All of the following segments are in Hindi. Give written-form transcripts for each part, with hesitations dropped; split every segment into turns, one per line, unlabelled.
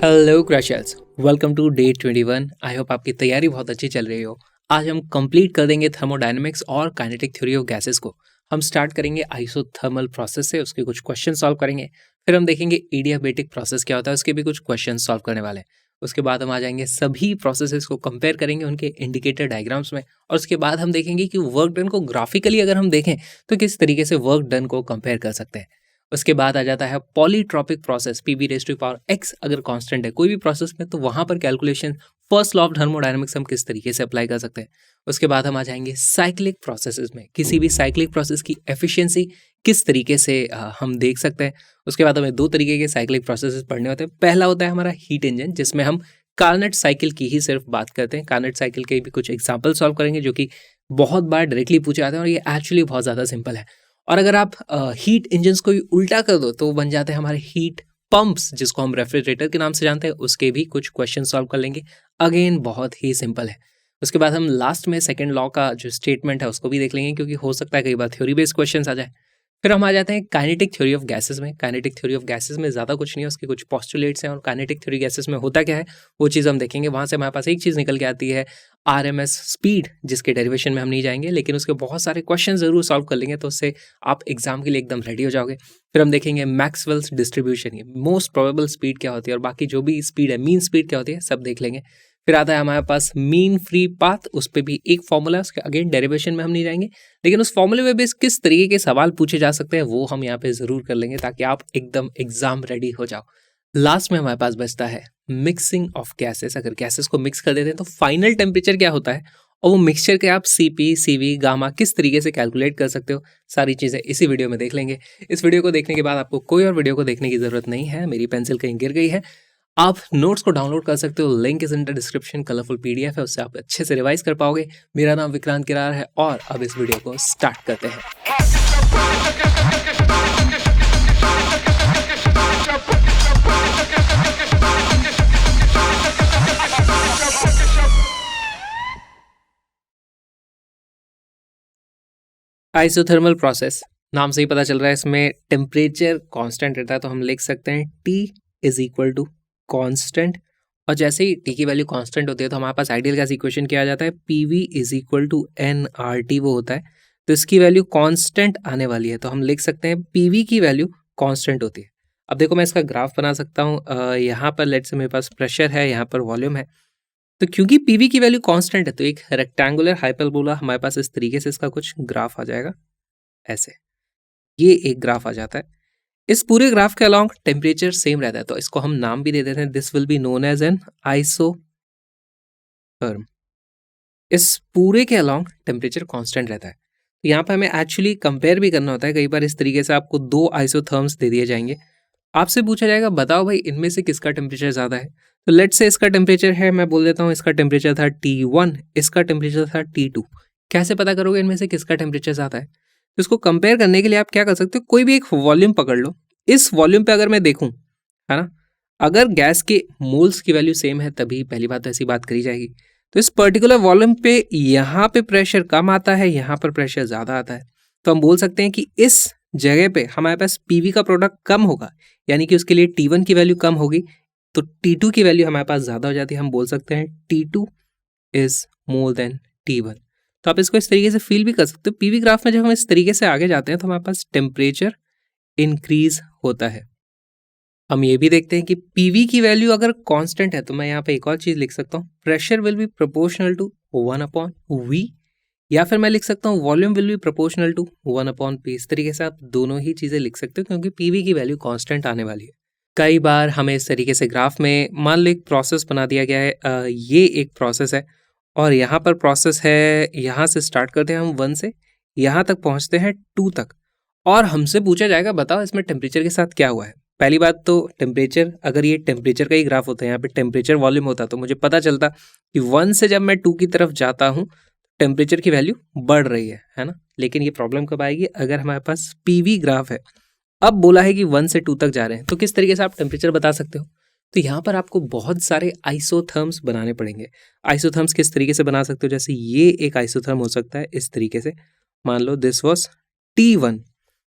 Hello crushers, welcome to day 21। I hope आपकी तैयारी बहुत अच्छी चल रही हो। आज हम कंप्लीट कर देंगे थर्मोडायनेमिक्स और काइनेटिक थ्योरी ऑफ गैसेस को। हम स्टार्ट करेंगे आइसोथर्मल प्रोसेस से, उसके कुछ क्वेश्चन सॉल्व करेंगे। फिर हम देखेंगे एडियाबेटिक प्रोसेस क्या होता है, उसके भी कुछ क्वेश्चन सॉल्व करने वाले हैं। उसके बाद हम आ जाएंगे सभी प्रोसेसेस को कंपेयर करेंगे उनके इंडिकेटर डायग्राम्स में, और उसके बाद हम देखेंगे कि वर्क डन को ग्राफिकली अगर हम देखें तो किस तरीके से वर्क डन को कंपेयर कर सकते हैं। उसके बाद आ जाता है polytropic process, PV raise to power X अगर कांस्टेंट है कोई भी प्रोसेस में, तो वहां पर calculation first law of thermodynamics हम किस तरीके से अप्लाई कर सकते हैं। उसके बाद हम आ जाएंगे साइक्लिक प्रोसेसेस में, किसी भी साइक्लिक प्रोसेस की एफिशिएंसी किस तरीके से हम देख सकते हैं। उसके बाद हमें दो तरीके के साइक्लिक प्रोसेसेस पढ़ने होते हैं। पहला होता है हमारा हीट इंजन, जिसमें हम कार्नेट साइकिल की ही सिर्फ बात करते हैं। कार्नेट साइकिल के भी कुछ एग्जाम्पल सॉल्व करेंगे जो कि बहुत बार डायरेक्टली पूछे जाते हैं और ये एक्चुअली बहुत ज़्यादा सिंपल है। और अगर आप हीट इंजन्स को उल्टा कर दो तो बन जाते हैं हमारे हीट पंप्स, जिसको हम रेफ्रिजरेटर के नाम से जानते हैं। उसके भी कुछ क्वेश्चन सॉल्व कर लेंगे, अगेन बहुत ही सिंपल है। उसके बाद हम लास्ट में सेकंड लॉ का जो स्टेटमेंट है उसको भी देख लेंगे, क्योंकि हो सकता है कई बार थ्योरी बेस्ड क्वेश्चन आ जाए। फिर हम आ जाते हैं काइनेटिक थ्योरी ऑफ गैसेस में। काइनेटिक थ्योरी ऑफ गैसेस में ज़्यादा कुछ नहीं है, उसके कुछ पोस्टुलेट्स हैं, और काइनेटिक थ्योरी गैसेस में होता क्या है वो चीज़ हम देखेंगे। वहाँ से हमारे पास एक चीज़ निकल के आती है आरएमएस स्पीड, जिसके डेरिवेशन में हम नहीं जाएंगे, लेकिन उसके बहुत सारे क्वेश्चन जरूर सॉल्व कर लेंगे, तो उससे आप एग्जाम के लिए एकदम रेडी हो जाओगे। फिर हम देखेंगे Maxwell's distribution, most probable speed क्या होती है, और बाकी जो भी स्पीड है, मीन स्पीड क्या होती है, सब देख लेंगे। फिर आता है हमारे पास मीन फ्री पाथ, उस पर भी एक फॉर्मूला है, उसके अगेन डेरिवेशन में हम नहीं जाएंगे, लेकिन उस फॉर्मूले में भी किस तरीके के सवाल पूछे जा सकते हैं वो हम यहाँ पे जरूर कर लेंगे, ताकि आप एकदम एग्जाम रेडी हो जाओ। लास्ट में हमारे पास बचता है मिक्सिंग ऑफ गैसेस। अगर गैसेस को मिक्स कर देते हैं तो फाइनल टेम्परेचर क्या होता है, और वो मिक्सचर के आप सीपी, सीवी, गामा किस तरीके से कैलकुलेट कर सकते हो, सारी चीज़ें इसी वीडियो में देख लेंगे। इस वीडियो को देखने के बाद आपको कोई और वीडियो को देखने की जरूरत नहीं है। मेरी पेंसिल कहीं गिर गई है, आप नोट्स को डाउनलोड कर सकते हो, link is in the description. Colourful PDF है, उससे आप अच्छे से रिवाइज कर पाओगे। मेरा नाम विक्रांत किरार है, और अब इस वीडियो को स्टार्ट करते हैं। आइसोथर्मल प्रोसेस, नाम से ही पता चल रहा है इसमें टेम्परेचर कांस्टेंट रहता है, तो हम लिख सकते हैं T is equal to constant. और जैसे ही T की वैल्यू कांस्टेंट होती है तो हमारे पास आइडियल गैस इक्वेशन क्या आ जाता है, PV is equal to nRT वो होता है। तो इसकी वैल्यू कांस्टेंट आने वाली है, तो हम लिख सकते हैं PV की वैल्यू कांस्टेंट होती है। अब देखो मैं इसका ग्राफ बना सकता हूँ। यहाँ पर लेट्स से मेरे पास प्रेशर है, यहाँ पर वॉल्यूम है। तो क्योंकि पीवी की वैल्यू कांस्टेंट है, तो एक रेक्टेंगुलर हाइपरबोला हमारे पास इस तरीके से इसका कुछ ग्राफ आ जाएगा, ऐसे ये एक ग्राफ आ जाता है। इस पूरे ग्राफ के अलोंग टेम्परेचर सेम रहता है, तो इसको हम नाम भी दे देते हैं, this will be known as an isotherm. इस पूरे के अलोंग टेम्परेचर कांस्टेंट रहता है। तो यहाँ पे हमें एक्चुअली कंपेयर भी करना होता है। कई बार इस तरीके से आपको दो आइसोथर्म्स दे दिए जाएंगे, आपसे पूछा जाएगा बताओ भाई इनमें से किसका टेम्परेचर ज़्यादा है। तो लेट्स से इसका टेम्परेचर है, मैं बोल देता हूँ इसका टेम्परेचर था T1, इसका टेम्परेचर था T2। कैसे पता करोगे इनमें से किसका टेम्परेचर ज़्यादा है? तो इसको कंपेयर करने के लिए आप क्या कर सकते हो, कोई भी एक वॉल्यूम पकड़ लो। इस वॉल्यूम पे अगर मैं देखूँ, है ना, अगर गैस के मोल्स की वैल्यू सेम है तभी पहली बात तो ऐसी बात करी जाएगी। तो इस पर्टिकुलर वॉल्यूम पे यहाँ पे प्रेशर कम आता है, यहाँ पर प्रेशर ज़्यादा आता है, तो हम बोल सकते हैं कि इस जगह पे हमारे पास पीवी का प्रोडक्ट कम होगा, यानी कि उसके लिए T1 की वैल्यू कम होगी, तो T2 की वैल्यू हमारे पास ज़्यादा हो जाती है। हम बोल सकते हैं T2 is more than T1। तो आप इसको इस तरीके से फील भी कर सकते हो। पीवी ग्राफ में जब हम इस तरीके से आगे जाते हैं तो हमारे पास टेम्परेचर इंक्रीज होता है। हम ये भी देखते हैं कि पीवी की वैल्यू अगर कांस्टेंट है तो मैं यहाँ पे एक और चीज़ लिख सकता हूँ, pressure will be proportional to 1/V, या फिर मैं लिख सकता हूँ volume will be proportional to 1/P। इस तरीके से आप दोनों ही चीज़ें लिख सकते हो, क्योंकि पीवी की वैल्यू कांस्टेंट आने वाली है। कई बार हमें इस तरीके से ग्राफ में मान लो एक प्रोसेस बना दिया गया है, ये एक प्रोसेस है और यहाँ पर प्रोसेस है, यहाँ से स्टार्ट करते हैं हम 1 से, यहाँ तक पहुँचते हैं 2 तक, और हमसे पूछा जाएगा बताओ इसमें टेम्परेचर के साथ क्या हुआ है। पहली बात तो टेम्परेचर, अगर ये टेम्परेचर का ही ग्राफ होता है, यहाँ पे टेम्परेचर वॉल्यूम होता तो मुझे पता चलता कि 1 से जब मैं 2 की तरफ जाता हूँ टेम्परेचर की वैल्यू बढ़ रही है ना। लेकिन ये प्रॉब्लम कब आएगी, अगर हमारे पास पीवी ग्राफ है, अब बोला है कि 1 से 2 तक जा रहे हैं, तो किस तरीके से आप टेम्परेचर बता सकते हो। तो यहाँ पर आपको बहुत सारे आइसोथर्म्स बनाने पड़ेंगे। आइसोथर्म्स किस तरीके से बना सकते हो, जैसे ये एक आइसोथर्म हो सकता है इस तरीके से, मान लो दिस वाज T1,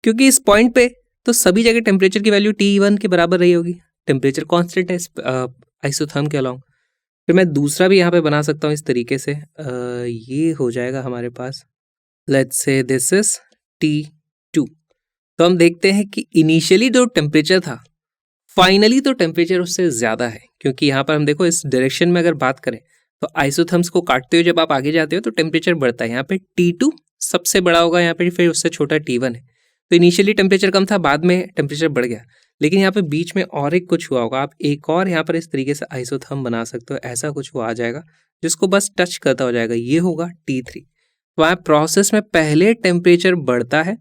क्योंकि इस पॉइंट पे तो सभी जगह टेम्परेचर की वैल्यू T1 के बराबर रही होगी, टेम्परेचर कांस्टेंट है आइसोथर्म के अलोंग। फिर मैं दूसरा भी यहाँ पे बना सकता हूँ इस तरीके से, ये हो जाएगा हमारे पास, let's say this is T2। तो हम देखते हैं कि इनिशियली जो टेम्परेचर था, फाइनली तो टेम्परेचर उससे ज़्यादा है, क्योंकि यहाँ पर हम देखो इस डायरेक्शन में अगर बात करें तो आइसोथर्म्स को काटते हुए जब आप आगे जाते हो तो टेम्परेचर बढ़ता है। यहाँ पे T2 सबसे बड़ा होगा, यहाँ पे फिर उससे छोटा T1 है। तो इनिशियली टेम्परेचर कम था, बाद में टेम्परेचर बढ़ गया, लेकिन यहाँ पे बीच में और एक कुछ हुआ होगा। आप एक और यहाँ पर इस तरीके से आइसोथर्म बना सकते हो, ऐसा कुछ वो आ जाएगा जिसको बस टच करता हो जाएगा, ये होगा T3। तो वहाँ प्रोसेस में पहले टेम्परेचर बढ़ता है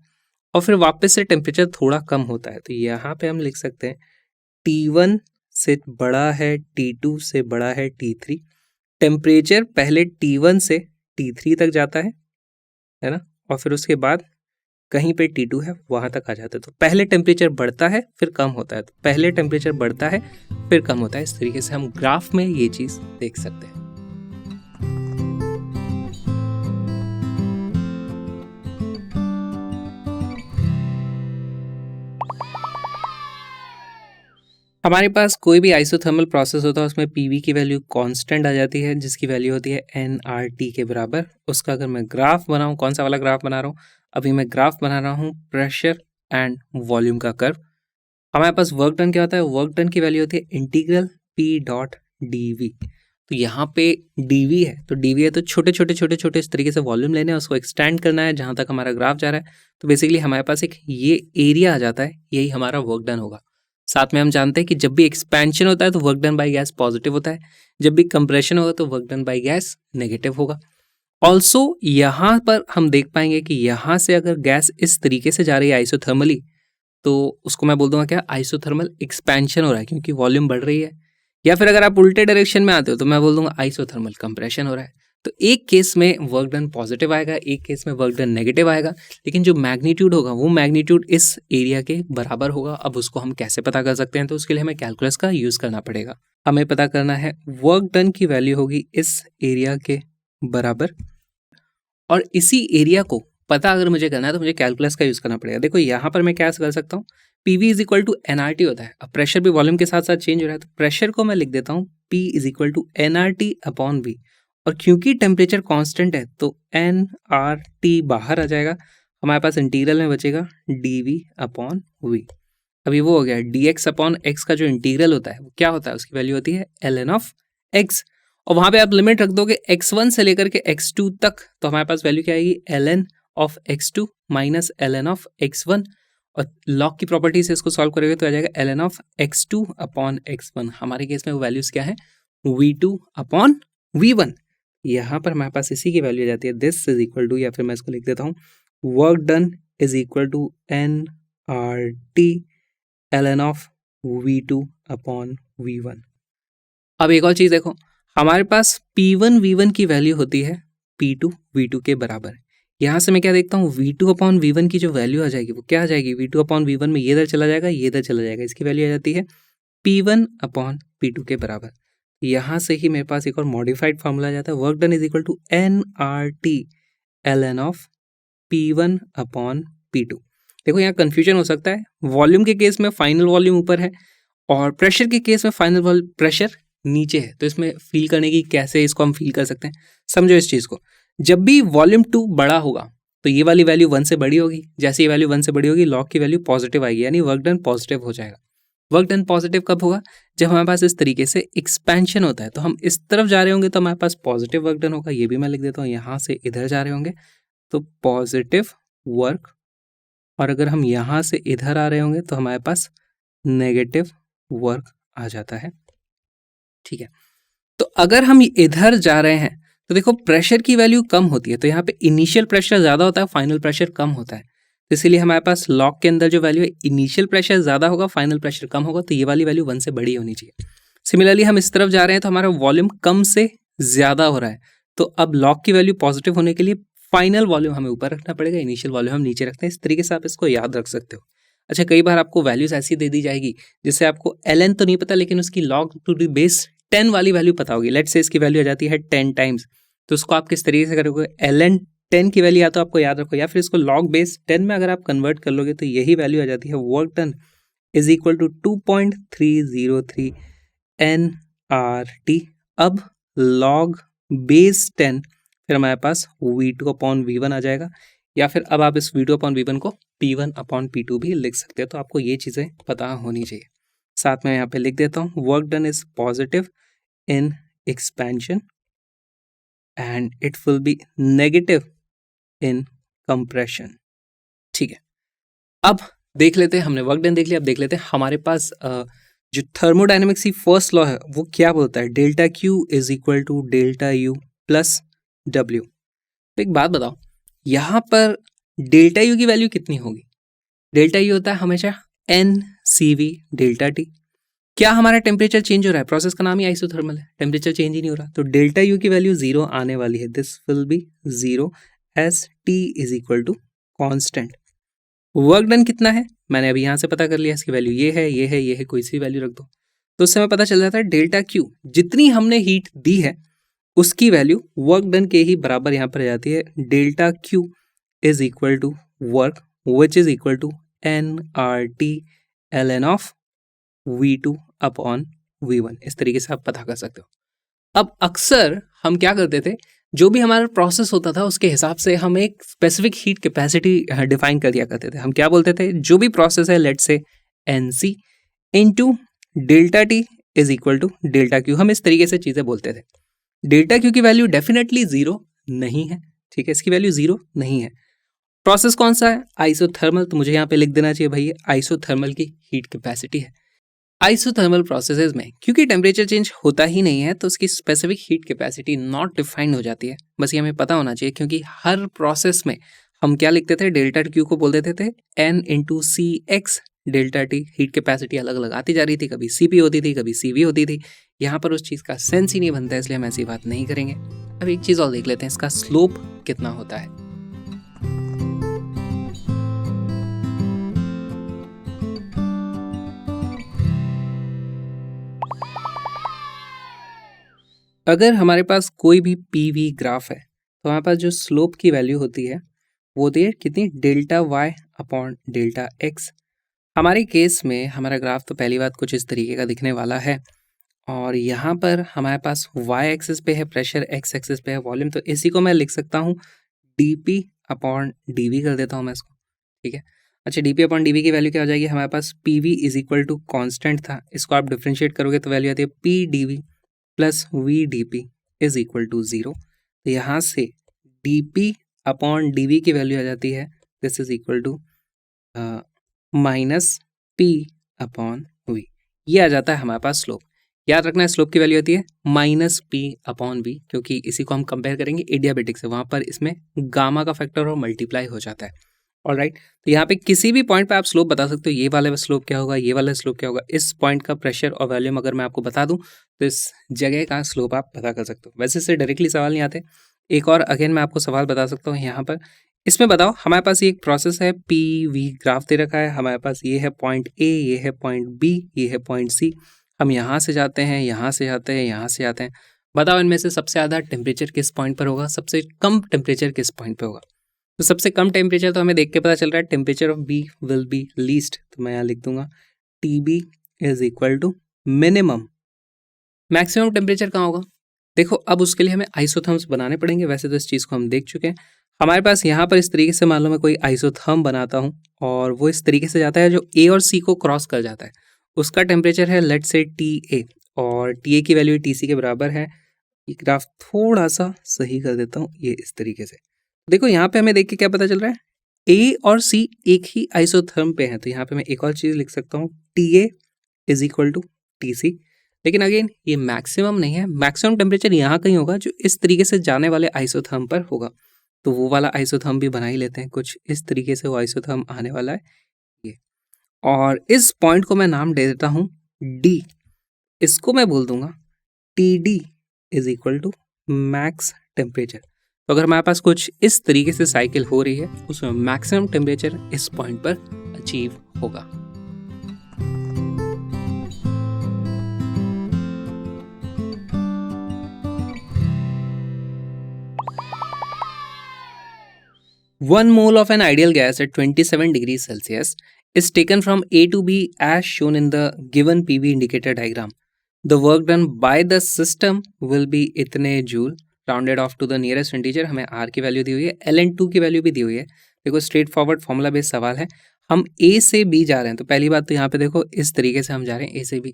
और फिर वापस से टेम्परेचर थोड़ा कम होता है। तो यहाँ पे हम लिख सकते हैं T1 से बड़ा है T2 से बड़ा है T3, टेम्परेचर पहले T1 से T3 तक जाता है ना, और फिर उसके बाद कहीं पे T2 है वहाँ तक आ जाता है। तो पहले टेम्परेचर बढ़ता है फिर कम होता है, तो पहले टेम्परेचर बढ़ता है फिर कम होता है। इस तरीके से हम ग्राफ में ये चीज़ देख सकते हैं। हमारे पास कोई भी आइसोथर्मल प्रोसेस होता है उसमें पीवी की वैल्यू कांस्टेंट आ जाती है, जिसकी वैल्यू होती है nRT के बराबर। उसका अगर मैं ग्राफ बनाऊं, कौन सा वाला ग्राफ बना रहा हूं, अभी मैं ग्राफ बना रहा हूं प्रेशर एंड वॉल्यूम का कर्व। हमारे पास वर्क डन क्या होता है, वर्क डन की वैल्यू होती है इंटीग्रल P.dv। तो यहाँ पे dv है, तो dv है तो छोटे छोटे इस तरीके से वॉल्यूम लेने हैं, उसको एक्सटेंड करना है जहाँ तक हमारा ग्राफ जा रहा है। तो बेसिकली हमारे पास एक ये एरिया आ जाता है, यही हमारा वर्क डन होगा। साथ में हम जानते हैं कि जब भी एक्सपेंशन होता है तो work done by gas positive होता है, जब भी कंप्रेशन होगा तो work done by gas negative होगा। ऑल्सो यहाँ पर हम देख पाएंगे कि यहाँ से अगर गैस इस तरीके से जा रही है आइसोथर्मली, तो उसको मैं बोल दूंगा क्या, आइसोथर्मल एक्सपेंशन हो रहा है क्योंकि वॉल्यूम बढ़ रही है। या फिर अगर आप उल्टे डायरेक्शन में आते हो तो मैं बोल दूंगा आइसोथर्मल कंप्रेशन हो रहा है। तो एक केस में वर्क डन पॉजिटिव आएगा, एक केस में वर्क डन नेगेटिव आएगा, लेकिन जो मैग्नीट्यूड होगा वो मैग्नीट्यूड इस एरिया के बराबर होगा। अब उसको हम कैसे पता कर सकते हैं, तो उसके लिए हमें कैलकुलस का यूज़ करना पड़ेगा। हमें पता करना है वर्क डन की वैल्यू होगी इस एरिया के बराबर, और इसी एरिया को पता अगर मुझे करना है तो मुझे कैलकुलस का यूज़ करना पड़ेगा। देखो यहाँ पर मैं क्या कर सकता हूँ, PV is equal to NRT होता है। अब प्रेशर भी वॉल्यूम के साथ साथ चेंज हो रहा है, तो प्रेशर को मैं लिख देता हूँ P is equal to NRT upon V, और क्योंकि टेम्परेचर कांस्टेंट है तो NRT बाहर आ जाएगा, हमारे पास इंटीग्रल में बचेगा dV अपॉन V। अभी वो हो गया dx अपॉन x का जो इंटीग्रल होता है वो क्या होता है, उसकी वैल्यू होती है ln ऑफ x, और वहाँ पे आप लिमिट रख दोगे x1 से लेकर के x2 तक, तो हमारे पास वैल्यू क्या आएगी ln of x2 minus ln of x1, और लॉग की प्रॉपर्टी से इसको सॉल्व करोगे तो आ जाएगा ln of x2 upon x1। हमारे केस में वो वैल्यूज क्या है, v2 अपॉन v1। यहाँ पर हमारे पास इसी की वैल्यू आ जाती है, दिस इज इक्वल टू, या फिर मैं इसको लिख देता हूँ work done is equal to NRT ln of v2 upon v1। अब एक और चीज़ देखो, हमारे पास P1 V1 की वैल्यू होती है P2 V2 के बराबर। यहाँ से मैं क्या देखता हूँ, V2 अपॉन V1 की जो वैल्यू आ जाएगी वो क्या आ जाएगी, V2 अपॉन V1 में ये इधर चला जाएगा, ये इधर चला जाएगा, इसकी वैल्यू आ जाती है P1 अपॉन P2 के बराबर। यहाँ से ही मेरे पास एक और मॉडिफाइड फार्मूला आ जाता है, work done is equal to NRT ln of P1 upon P2। देखो यहाँ कन्फ्यूजन हो सकता है, वॉल्यूम के केस में फाइनल वॉल्यूम ऊपर है और प्रेशर के केस में फाइनल प्रेशर नीचे है, तो इसमें फील करने की कैसे इसको हम फील कर सकते हैं, समझो इस चीज़ को। जब भी वॉल्यूम 2 बड़ा होगा तो ये वाली वैल्यू 1 से बड़ी होगी, जैसे ये वैल्यू 1 से बड़ी होगी लॉग की वैल्यू पॉजिटिव आएगी, यानी वर्क डन पॉजिटिव हो जाएगा। वर्क डन पॉजिटिव कब होगा, जब हमारे पास इस तरीके से एक्सपेंशन होता है, तो हम इस तरफ जा रहे होंगे तो हमारे पास पॉजिटिव वर्क डन होगा, ये भी मैं लिख देता हूँ। यहाँ से इधर जा रहे होंगे तो पॉजिटिव वर्क, और अगर हम यहाँ से इधर आ रहे होंगे तो हमारे पास नेगेटिव वर्क आ जाता है, ठीक है। तो अगर हम इधर जा रहे हैं तो देखो प्रेशर की वैल्यू कम होती है, तो यहाँ पे इनिशियल प्रेशर ज़्यादा होता है, फाइनल प्रेशर कम होता है, तो इसीलिए हमारे पास लॉग के अंदर जो वैल्यू है इनिशियल प्रेशर ज़्यादा होगा, फाइनल प्रेशर कम होगा, तो ये वाली वैल्यू 1 से बड़ी होनी चाहिए। सिमिलरली हम इस तरफ जा रहे हैं तो हमारा वॉल्यूम कम से ज़्यादा हो रहा है, तो अब लॉग की वैल्यू पॉजिटिव होने के लिए फाइनल वॉल्यूम हमें ऊपर रखना पड़ेगा, इनिशियल वॉल्यूम हम नीचे रखते हैं। इस तरीके से आप इसको याद रख सकते हो। अच्छा, कई बार आपको वैल्यूज ऐसी दे दी जाएगी जिससे आपको ln तो नहीं पता, लेकिन उसकी log टू द बेस 10 वाली वैल्यू पता होगी। लेट्स से इसकी वैल्यू आ जाती है 10 टाइम्स, तो उसको आप किस तरीके से करोगे, ln 10 की वैल्यू या तो आपको याद रखो या फिर इसको log बेस 10 में अगर आप कन्वर्ट कर लोगे तो यही वैल्यू आ जाती है, work done is equal to 2.303 nRT। अब log बेस 10 फिर हमारे पास V2 अपॉन V1 आ जाएगा, या फिर अब आप इस V2 अपॉन V1 को P1 अपॉन P2 भी लिख सकते हो। तो आपको ये चीज़ें पता होनी चाहिए। साथ में यहाँ पे लिख देता हूँ, work done is positive in expansion and it will be negative in compression. ठीक है, अब देख लेते हैं, हमने वर्क डन देख लिया। अब देख लेते हैं हमारे पास जो थर्मोडायनेमिक्स की फर्स्ट लॉ है वो क्या बोलता है, delta Q is equal to delta U plus W. तो एक बात बताओ, यहाँ पर डेल्टा यू की वैल्यू कितनी होगी? डेल्टा यू होता है हमेशा N C V delta T. क्या हमारा टेम्परेचर चेंज हो रहा है? प्रोसेस का नाम ही आइसोथर्मल है, टेम्परेचर चेंज ही नहीं हो रहा, तो डेल्टा यू की वैल्यू 0 आने वाली है। This will be 0 as T is equal to constant. Work done कितना है मैंने अभी यहाँ से पता कर लिया, इसकी वैल्यू ये है, ये है, ये है, कोई सी वैल्यू रख दो तो उससे हमें पता चल जाता है डेल्टा क्यू, जितनी हमने हीट दी है उसकी वैल्यू वर्क डन के ही बराबर यहाँ पर आ जाती है। Delta Q is equal to work which is equal to N R T L N of V2 upon V1। इस तरीके से आप पता कर सकते हो। अब अक्सर हम क्या करते थे, जो भी हमारा प्रोसेस होता था उसके हिसाब से हम एक स्पेसिफिक हीट कैपेसिटी डिफाइन कर दिया करते थे। हम क्या बोलते थे, जो भी प्रोसेस है let's say NC into delta T is equal to delta Q. हम इस तरीके से चीज़ें बोलते थे। डेल्टा क्यू की वैल्यू डेफिनेटली 0 नहीं है, ठीक है, इसकी वैल्यू 0 नहीं है। प्रोसेस कौन सा है? आइसोथर्मल। तो मुझे यहाँ पे लिख देना चाहिए भाई आइसोथर्मल की हीट कैपेसिटी है। आइसोथर्मल प्रोसेसेस में क्योंकि टेम्परेचर चेंज होता ही नहीं है तो उसकी specific heat capacity not defined हो जाती है। बस ये हमें पता होना चाहिए, क्योंकि हर प्रोसेस में हम क्या लिखते थे, डेल्टा क्यू को बोल देते थे N into C X delta T. Heat capacity अलग अलग आती जा रही थी, कभी सी पी होती थी, कभी सी वी होती थी। यहाँ पर उस चीज़ का सेंस ही नहीं बनता, इसलिए हम ऐसी बात नहीं करेंगे। अब एक चीज़ और देख लेते हैं, इसका स्लोप कितना होता है। अगर हमारे पास कोई भी पीवी ग्राफ है तो हमारे पास जो स्लोप की वैल्यू होती है वो होती है कितनी, delta Y upon delta X. हमारे केस में हमारा ग्राफ तो पहली बात कुछ इस तरीके का दिखने वाला है, और यहाँ पर हमारे पास वाई एक्सिस पे है प्रेशर, एक्स एक्सिस पे है वॉल्यूम। तो इसी को मैं लिख सकता हूँ D P upon D V कर देता हूँ मैं इसको, ठीक है। अच्छा, D P upon D V की वैल्यू क्या हो जाएगी, हमारे पास P V is equal to constant था, इसको आप डिफ्रेंशिएट करोगे तो वैल्यू आती है P D V plus V D P is equal to 0। तो यहाँ से D P upon D V की वैल्यू आ जाती है, this is equal to minus P upon V. ये आ जाता है हमारे पास स्लोप। याद रखना है स्लोप की वैल्यू आती है माइनस पी अपॉन वी, क्योंकि इसी को हम कंपेयर करेंगे एडियाबेटिक से, वहाँ पर इसमें गामा का फैक्टर और मल्टीप्लाई हो जाता है। ऑलराइट, तो यहाँ पे किसी भी पॉइंट पे आप स्लोप बता सकते हो, ये वाला स्लोप क्या होगा, ये वाला स्लोप क्या होगा। इस पॉइंट का प्रेशर और वॉल्यूम अगर मैं आपको बता दूं तो इस जगह का स्लोप आप पता कर सकते हो। वैसे इससे डायरेक्टली सवाल नहीं आते। एक और अगेन मैं आपको सवाल बता सकता हूँ यहाँ पर, इसमें बताओ हमारे पास ये एक प्रोसेस है, पी वी ग्राफ दे रखा है, हमारे पास ये है पॉइंट ए, ये है पॉइंट बी, ये है पॉइंट सी। हम यहाँ से जाते हैं, यहाँ से जाते हैं, यहाँ से जाते हैं। बताओ इनमें से सबसे ज़्यादा टेम्परेचर किस पॉइंट पर होगा, सबसे कम टेम्परेचर किस पॉइंट पर होगा। तो सबसे कम टेम्परेचर तो हमें देख के पता चल रहा है, temperature of B will be least. तो मैं यहाँ लिख दूंगा T B is equal to minimum. Maximum temperature कहाँ होगा, देखो अब उसके लिए हमें आइसोथर्म्स बनाने पड़ेंगे। वैसे तो इस चीज़ को हम देख चुके हैं। हमारे पास यहाँ पर इस तरीके से मान लो मैं कोई आइसोथर्म बनाता हूँ और वो इस तरीके से जाता है जो ए और सी को क्रॉस कर जाता है, उसका टेम्परेचर है लेट्स से टी ए, और टी ए की वैल्यू टी सी के बराबर है। ये ग्राफ थोड़ा सा सही कर देता हूँ, ये इस तरीके से। देखो यहाँ पे हमें देख के क्या पता चल रहा है, ए और सी एक ही आइसोथर्म पे हैं। तो यहाँ पे मैं एक और चीज़ लिख सकता हूँ, T A is equal to T C. लेकिन अगेन ये मैक्सिमम नहीं है, मैक्सिमम टेम्परेचर यहाँ कहीं होगा जो इस तरीके से जाने वाले आइसोथर्म पर होगा। तो वो वाला आइसोथर्म भी बना ही लेते हैं, कुछ इस तरीके से वो आइसोथर्म आने वाला है ये। और इस पॉइंट को मैं नाम दे देता हूँ डी, इसको मैं बोल दूंगा T D is equal to max temperature. तो अगर हमारे पास कुछ इस तरीके से साइकिल हो रही है उसमें मैक्सिमम टेम्परेचर इस पॉइंट पर अचीव होगा। 1 mole of an ideal gas at 27 degrees Celsius is taken from A to B as shown in the given PV indicator diagram. The work done by the system will be इतने joule rounded off to the nearest integer. हमें R की वैल्यू दी हुई है, LN2 की वैल्यू भी दी हुई है. देखो स्ट्रेट फॉरवर्ड फॉर्मूला बेस्ड सवाल है. हम A से B जा रहे हैं, तो पहली बात तो यहाँ पे देखो इस तरीके से हम जा रहे हैं A से B.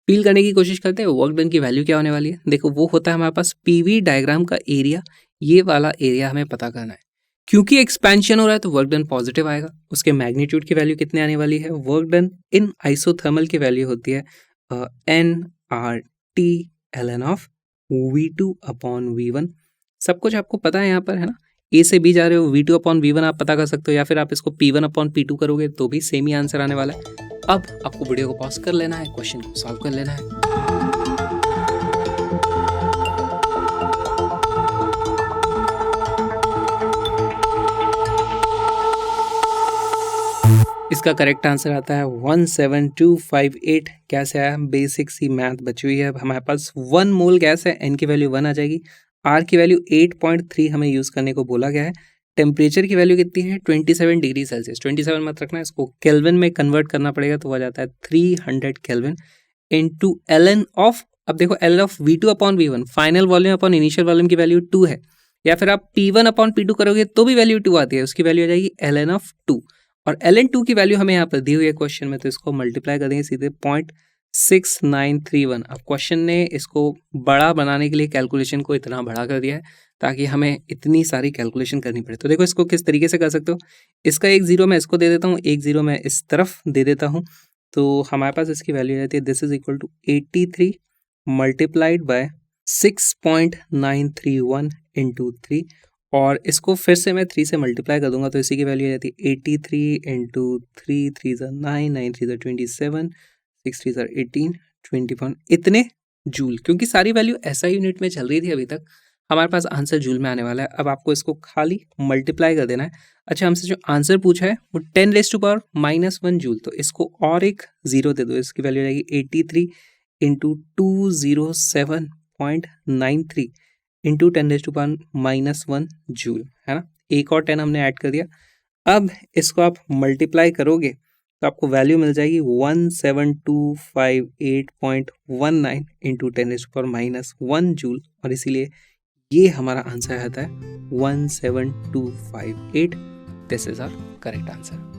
फील करने की कोशिश करते हैं वर्क डन की वैल्यू क्या होने वाली है. देखो वो होता है हमारे पास PV डायग्राम का एरिया. ये वाला एरिया हमें पता करना है. क्योंकि एक्सपेंशन हो रहा है तो वर्क डन पॉजिटिव आएगा. उसके मैग्नीट्यूड की वैल्यू कितने आने वाली है. वर्क डन इन आइसोथर्मल की वैल्यू होती है NRT ln of V2 upon V1. सब कुछ आपको पता है यहाँ पर, है ना. A से B जा रहे हो, V2 अपॉन V1 आप पता कर सकते हो, या फिर आप इसको P1 अपॉन P2 करोगे तो भी सेम ही आंसर आने वाला है. अब आपको वीडियो को पॉज कर लेना है, क्वेश्चन को सॉल्व कर लेना है. इसका करेक्ट आंसर आता है 17258. कैसे आया, बेसिक सी मैथ बची हुई है. अब हमारे पास 1 मोल गैस है, N की वैल्यू 1 आ जाएगी, R की वैल्यू 8.3 हमें यूज़ करने को बोला गया है. टेम्परेचर की वैल्यू कितनी है 27 डिग्री सेल्सियस. 27 मत रखना, इसको केल्विन में कन्वर्ट करना पड़ेगा, तो वह जाता है 300 केल्विन इंटू ln ऑफ. अब देखो ln of V2 upon V1, final volume upon initial volume की वैल्यू 2 है, या फिर आप P1 अपॉन P2 करोगे तो भी वैल्यू 2 आती है, उसकी वैल्यू आ जाएगी ln ऑफ 2. और ln2 की वैल्यू हमें यहाँ पर दी हुई है क्वेश्चन में, तो इसको मल्टीप्लाई कर देंगे सीधे 0.6931. अब क्वेश्चन ने इसको बड़ा बनाने के लिए कैलकुलेशन को इतना बड़ा कर दिया है ताकि हमें इतनी सारी कैलकुलेशन करनी पड़े. तो देखो इसको किस तरीके से कर सकते हो. इसका 1 0 मैं इसको दे देता हूँ, 1 0 मैं इस तरफ दे देता हूँ, तो हमारे पास इसकी वैल्यू रहती है this is equal to 83 multiplied by 6.931 into 3. और इसको फिर से मैं 3 से मल्टीप्लाई कर दूंगा, तो इसी की वैल्यू रहती है 83 इंटू 3, 3 ज़ा 9, 9 3 ज़ा 27, 6 3 ज़ा 18, 21 इतने जूल. क्योंकि सारी वैल्यू SI यूनिट में चल रही थी अभी तक, हमारे पास आंसर जूल में आने वाला है. अब आपको इसको खाली मल्टीप्लाई कर देना है. अच्छा, हमसे जो आंसर पूछा है वो 10⁻⁻1 जूल, तो इसको और एक 0 दे दो, इसकी वैल्यू रहेगी 83 इंटू 207.93 इंटू 10⁻⁻1 जूल, है ना. एक और 10 हमने ऐड कर दिया. अब इसको आप मल्टीप्लाई करोगे तो आपको वैल्यू मिल जाएगी 17258.19 इंटू 10⁻⁻1 जूल, और इसीलिए ये हमारा आंसर आता है 17258. This is our correct answer.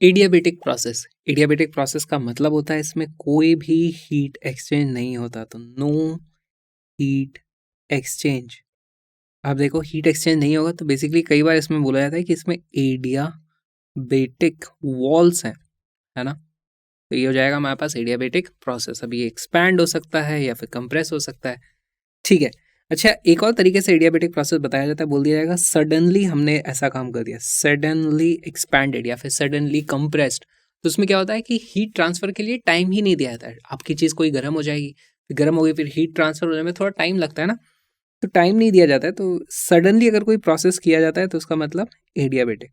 Adiabatic process. Adiabatic process का मतलब होता है इसमें कोई भी हीट एक्सचेंज नहीं होता, तो नो हीट एक्सचेंज. अब देखो हीट एक्सचेंज नहीं होगा तो बेसिकली कई बार इसमें बोला जाता है कि इसमें एडियाबेटिक वॉल्स हैं, है ना. तो ये हो जाएगा हमारे पास एडियाबेटिक प्रोसेस. अभी ये एक्सपैंड हो सकता है या फिर कंप्रेस हो सकता है, ठीक है. अच्छा, एक और तरीके से एडियाबेटिक प्रोसेस बताया जाता है, बोल दिया जाएगा सडनली हमने ऐसा काम कर दिया, सडनली एक्सपैंडेड या फिर सडनली कंप्रेस्ड. तो उसमें क्या होता है कि हीट ट्रांसफर के लिए टाइम ही नहीं दिया जाता है. आपकी चीज़ कोई गर्म हो जाएगी, गर्म हो गई, फिर हीट ट्रांसफर होने में थोड़ा टाइम लगता है ना, तो टाइम नहीं दिया जाता है. तो सडनली अगर कोई प्रोसेस किया जाता है तो उसका मतलब एडियाबेटिक,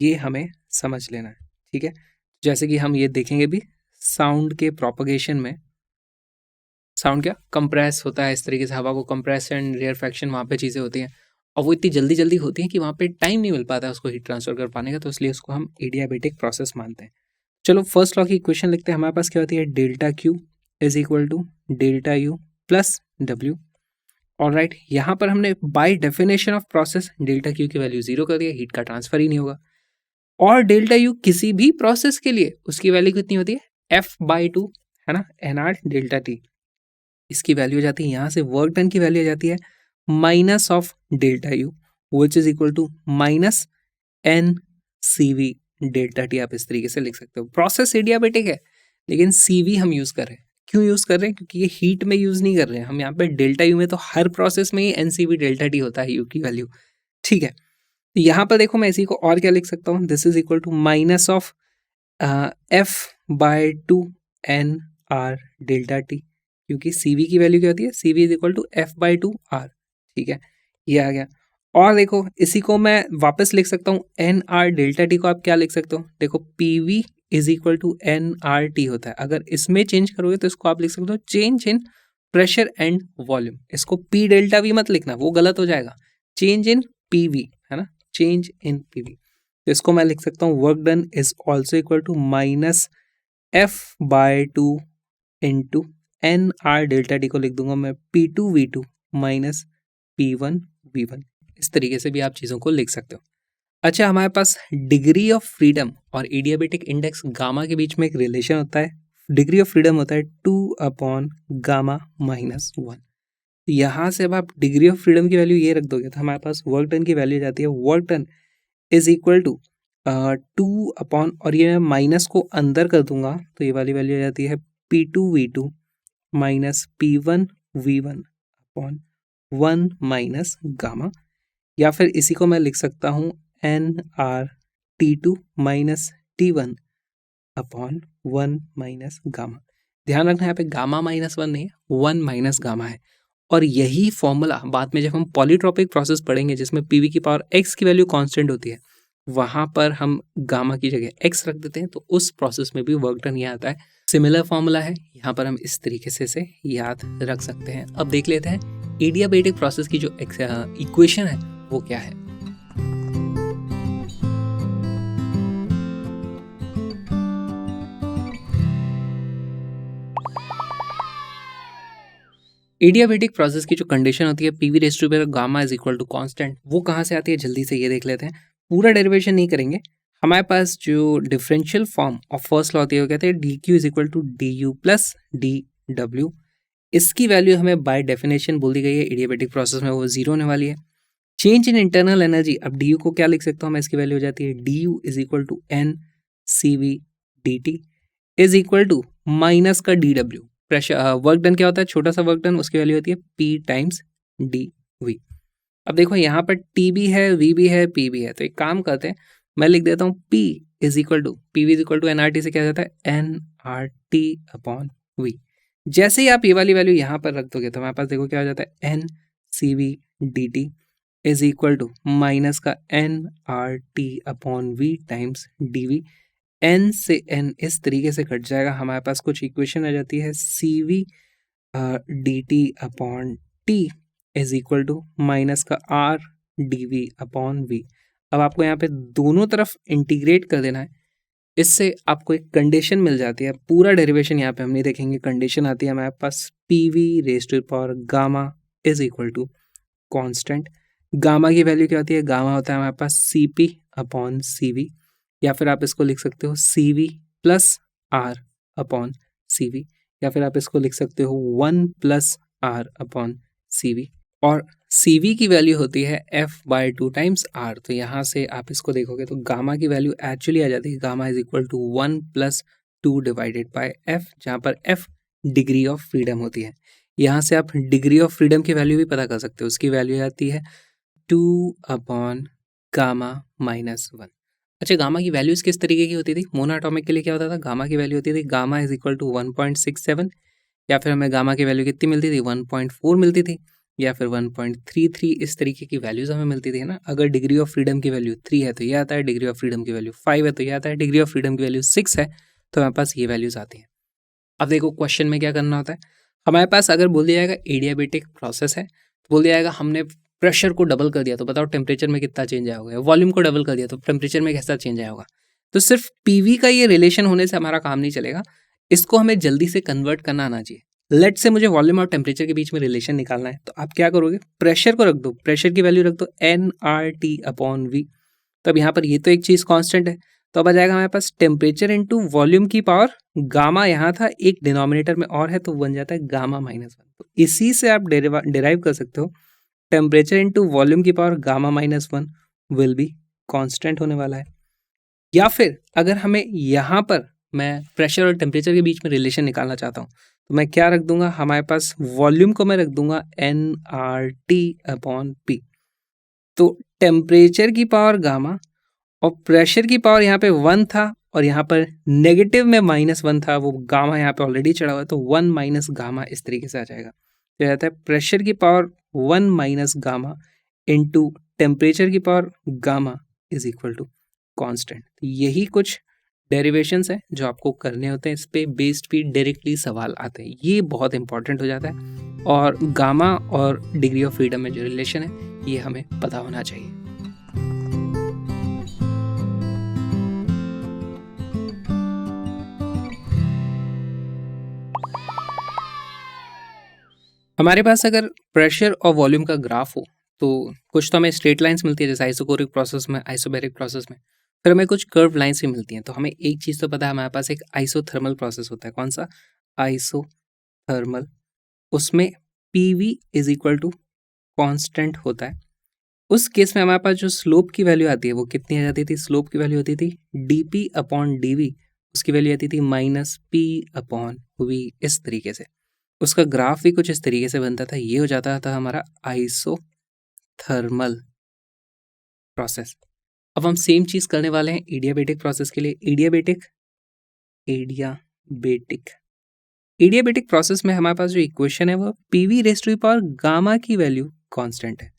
ये हमें समझ लेना है, ठीक है. जैसे कि हम ये देखेंगे भी साउंड के प्रोपगेशन में, साउंड क्या कंप्रेस होता है, इस तरीके से हवा को कंप्रेस एंड रेयरफेक्शन वहाँ पे चीज़ें होती हैं, और वो इतनी जल्दी जल्दी होती हैं कि वहाँ पे टाइम नहीं मिल पाता है उसको हीट ट्रांसफर कर पाने का, तो इसलिए उसको हम एडियाबेटिक प्रोसेस मानते हैं. चलो फर्स्ट लॉ की इक्वेशन लिखते हैं. हमारे पास क्या होती है, delta Q is equal to delta U plus W. Alright, यहाँ पर हमने by definition of process delta Q की वैल्यू 0 कर दिया, हीट का ट्रांसफर ही नहीं होगा. और डेल्टा यू किसी भी प्रोसेस के लिए उसकी वैल्यू कितनी होती है, F/2, है ना, NR डेल्टा टी. इसकी वैल्यू हो जाती है यहाँ से वर्क डन की वैल्यू आ जाती है minus of delta U which is equal to minus NCV delta T. आप इस तरीके से लिख सकते हो. प्रोसेस एडियाबेटिक है लेकिन CV हम यूज़ कर रहे हैं. क्यों यूज़ कर रहे हैं, क्योंकि ये हीट में यूज़ नहीं कर रहे हैं हम यहाँ पे डेल्टा यू में, तो हर प्रोसेस में ही NCV डेल्टा टी होता है यू की वैल्यू, ठीक है. तो यहाँ पर देखो मैं इसी को और क्या लिख सकता हूँ, this is equal to minus of F/2 NR delta T, क्योंकि CV की वैल्यू क्या होती है, CV is equal to F/2 R, ठीक है. ये आ गया. और देखो इसी को मैं वापस लिख सकता हूँ NR डेल्टा टी को आप क्या लिख सकते हो, देखो PV is equal to N R T होता है। अगर इसमें चेंज करोगे तो इसको आप लिख सकते हो change in pressure and volume. इसको पी डेल्टा वी मत लिखना, वो गलत हो जाएगा। चेंज इन पी वी, है ना, चेंज इन पी वी। तो इसको मैं लिख सकता हूँ work done is also equal to minus F by two into N R delta T को लिख दूंगा मैं P two V two minus P one V one. इस तरीके से भी आप चीज़ों को लिख सकते हो। अच्छा, हमारे पास डिग्री ऑफ फ्रीडम और एडियाबेटिक इंडेक्स गामा के बीच में एक रिलेशन होता है। डिग्री ऑफ फ्रीडम होता है 2 गामा माइनस 1। यहाँ से अब आप डिग्री ऑफ फ्रीडम की वैल्यू ये रख दोगे तो हमारे पास वर्क डन की वैल्यू जाती है work done is equal to 2 और ये मैं माइनस को अंदर कर दूंगा तो ये वाली वैल्यू जाती है P2V2 minus P1 V1 upon 1 minus gamma, या फिर इसी को मैं लिख सकता हूँ NRT2 minus T1 upon 1 minus gamma. ध्यान रखना यहाँ पे गामा माइनस 1 नहीं है, 1 माइनस गामा है। और यही फॉर्मूला बाद में जब हम पॉलीट्रॉपिक प्रोसेस पढ़ेंगे जिसमें पीवी की पावर x की वैल्यू कांस्टेंट होती है, वहां पर हम गामा की जगह x रख देते हैं, तो उस प्रोसेस में भी वर्क डन यहाँ आता है। सिमिलर फॉर्मूला है, यहाँ पर हम इस तरीके से इसे याद रख सकते हैं। अब देख लेते हैं एडियाबेटिक प्रोसेस की जो इक्वेशन है वो क्या है। एडियाबेटिक प्रोसेस की जो कंडीशन होती है PV raise to power gamma is equal to constant, वो कहाँ से आती है जल्दी से ये देख लेते हैं। पूरा डेरिवेशन नहीं करेंगे, हमारे पास जो differential form of first law होती है वो कहते हैं D Q is equal to D U plus D W. इसकी वैल्यू हमें बाय डेफिनेशन बोल दी गई है एडियाबेटिक प्रोसेस में, वो जीरो होने वाली है। चेंज इन इंटरनल एनर्जी, अब डी यू को क्या लिख सकता हूँ मैं, इसकी वैल्यू हो जाती है D U is equal to N C V D T is equal to minus का D W. Pressure work done क्या होता है, छोटा सा वर्क डन, उसकी वैल्यू होती है पी टाइम्स डी वी। अब देखो यहाँ पर टी भी है, वी भी है, पी भी है, तो एक काम करते हैं मैं लिख देता हूँ P is equal to P V is equal to N R T से क्या जाता है N R T upon V. जैसे ही आप ये वाली वैल्यू यहाँ पर रख दोगे तो हमारे पास देखो क्या हो जाता है N C V D T is equal to minus का N R T upon V times D V. N से एन इस तरीके से कट जाएगा, हमारे पास कुछ इक्वेशन आ जाती है C V D T upon T is equal to minus का R D V upon V. अब आपको यहाँ पे दोनों तरफ इंटीग्रेट कर देना है, इससे आपको एक कंडीशन मिल जाती है। पूरा डेरिवेशन यहाँ पे हम नहीं देखेंगे, कंडीशन आती है हमारे पास P V raise to power gamma is equal to constant. Gamma की वैल्यू क्या होती है, गामा होता है हमारे पास C P upon C V, या फिर आप इसको लिख सकते हो C V plus R upon C V, या फिर आप इसको लिख सकते हो 1 plus R upon C V. और सी वी की वैल्यू होती है एफ बाय 2 टाइम्स आर। तो यहाँ से आप इसको देखोगे तो गामा की वैल्यू एक्चुअली आ जाती है gamma is equal to 1 plus 2 divided by F, जहाँ पर एफ डिग्री ऑफ फ्रीडम होती है। यहाँ से आप डिग्री ऑफ फ्रीडम की वैल्यू भी पता कर सकते हो, उसकी वैल्यू आती है 2 अपॉन गामा माइनस 1। अच्छा, गामा की वैल्यूज किस तरीके की होती थी, मोनोएटॉमिक के लिए क्या होता था, गामा की वैल्यू होती थी गामा इज इक्वल टू 1.67, या फिर हमें गामा की वैल्यू कितनी मिलती थी 1.4 मिलती थी, या फिर 1.33, इस तरीके की वैल्यूज हमें मिलती थी, है ना। अगर डिग्री ऑफ फ्रीडम की वैल्यू 3 है तो ये आता है, डिग्री ऑफ फ्रीडम की वैल्यू 5 है तो ये आता है, डिग्री ऑफ फ्रीडम की वैल्यू 6 है तो हमारे पास ये वैल्यूज आती हैं। अब देखो क्वेश्चन में क्या करना होता है, हमारे पास अगर बोल दिया जाएगा एडियाबेटिक प्रोसेस है तो बोल दिया जाएगा हमने प्रेशर को डबल कर दिया तो बताओ टेम्परेचर में कितना चेंज आया होगा, वॉल्यूम को डबल कर दिया तो टेम्परेचर में कैसा चेंज आया होगा। तो सिर्फ पीवी का ये रिलेशन होने से हमारा काम नहीं चलेगा, इसको हमें जल्दी से कन्वर्ट करना आना चाहिए। लेट से मुझे वॉल्यूम और टेम्परेचर के बीच में रिलेशन निकालना है, तो आप क्या करोगे, प्रेशर को रख दो, प्रेशर की वैल्यू रख दो N R T upon V. तो अब यहाँ पर ये तो एक चीज़ कांस्टेंट है, तो अब आ जाएगा हमारे पास टेम्परेचर इनटू वॉल्यूम की पावर गामा, यहाँ था एक डिनोमिनेटर में और है तो बन जाता है गामा माइनस 1। तो इसी से आप डिराइव कर सकते हो टेम्परेचर इनटू वॉल्यूम की power gamma minus 1 will be constant होने वाला है। या फिर अगर हमें यहाँ पर मैं प्रेशर और टेम्परेचर के बीच में रिलेशन निकालना चाहता हूँ तो मैं क्या रख दूंगा, हमारे पास वॉल्यूम को मैं रख दूंगा N R T upon P. तो टेम्परेचर की पावर गामा और प्रेशर की पावर यहाँ पे 1 था और यहाँ पर नेगेटिव में -1 था, वो गामा यहाँ पे ऑलरेडी चढ़ा हुआ है तो 1 माइनस गामा इस तरीके से आ जाएगा। तो रहता है प्रेशर की power 1 minus gamma into temperature की power gamma is equal to constant. यही कुछ डेरिवेशंस हैं जो आपको करने होते हैं, इस पे बेस्ड भी डायरेक्टली सवाल आते हैं, ये बहुत इंपॉर्टेंट हो जाता है। और गामा और डिग्री ऑफ फ्रीडम में जो रिलेशन है ये हमें पता होना चाहिए। हमारे पास अगर प्रेशर और वॉल्यूम का ग्राफ हो तो कुछ तो हमें स्ट्रेट लाइंस मिलती है जैसे आइसोकोरिक प्रोसेस में, आइसोबैरिक प्रोसेस में, फिर हमें कुछ कर्व लाइंस भी मिलती हैं। तो हमें एक चीज़ तो पता है, हमारे पास एक आइसोथर्मल प्रोसेस होता है। कौन सा? आइसोथर्मल। उसमें PV is equal to constant होता है। उस केस में हमारे पास जो स्लोप की वैल्यू आती है वो कितनी आ जाती थी? स्लोप की वैल्यू होती थी डी अपॉन डी, उसकी वैल्यू आती थी -P/V, इस तरीके से। उसका ग्राफ भी कुछ इस तरीके से बनता था, ये हो जाता था हमारा आइसोथर्मल प्रोसेस। अब हम सेम चीज करने वाले हैं एडियाबेटिक प्रोसेस के लिए। एडियाबेटिक प्रोसेस में हमारे पास जो इक्वेशन है वो PV⁻γ की वैल्यू कांस्टेंट है।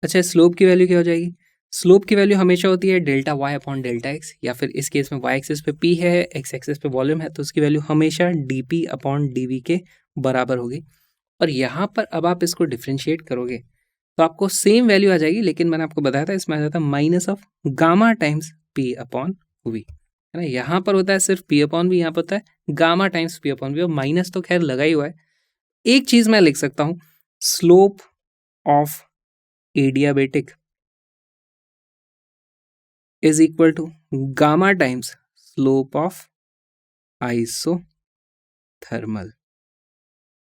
अच्छा, स्लोप की वैल्यू क्या हो जाएगी? स्लोप की वैल्यू हमेशा होती है delta Y upon delta X, या फिर इस केस में वाई एक्सिस पे P है, एक्स एक्सिस पे वॉल्यूम है, तो उसकी वैल्यू हमेशा dP अपॉन dV के बराबर होगी। और यहाँ पर अब आप इसको डिफ्रेंशिएट करोगे तो आपको सेम वैल्यू आ जाएगी, लेकिन मैंने आपको बताया था इसमें आ जाता है -γ टाइम्स P/V, है ना। यहाँ पर होता है सिर्फ P/V, यहाँ पर होता है गामा टाइम्स P/V, और माइनस तो खैर लगा ही हुआ है। एक चीज मैं लिख सकता हूँ, slope of adiabatic is equal to gamma times slope of isothermal.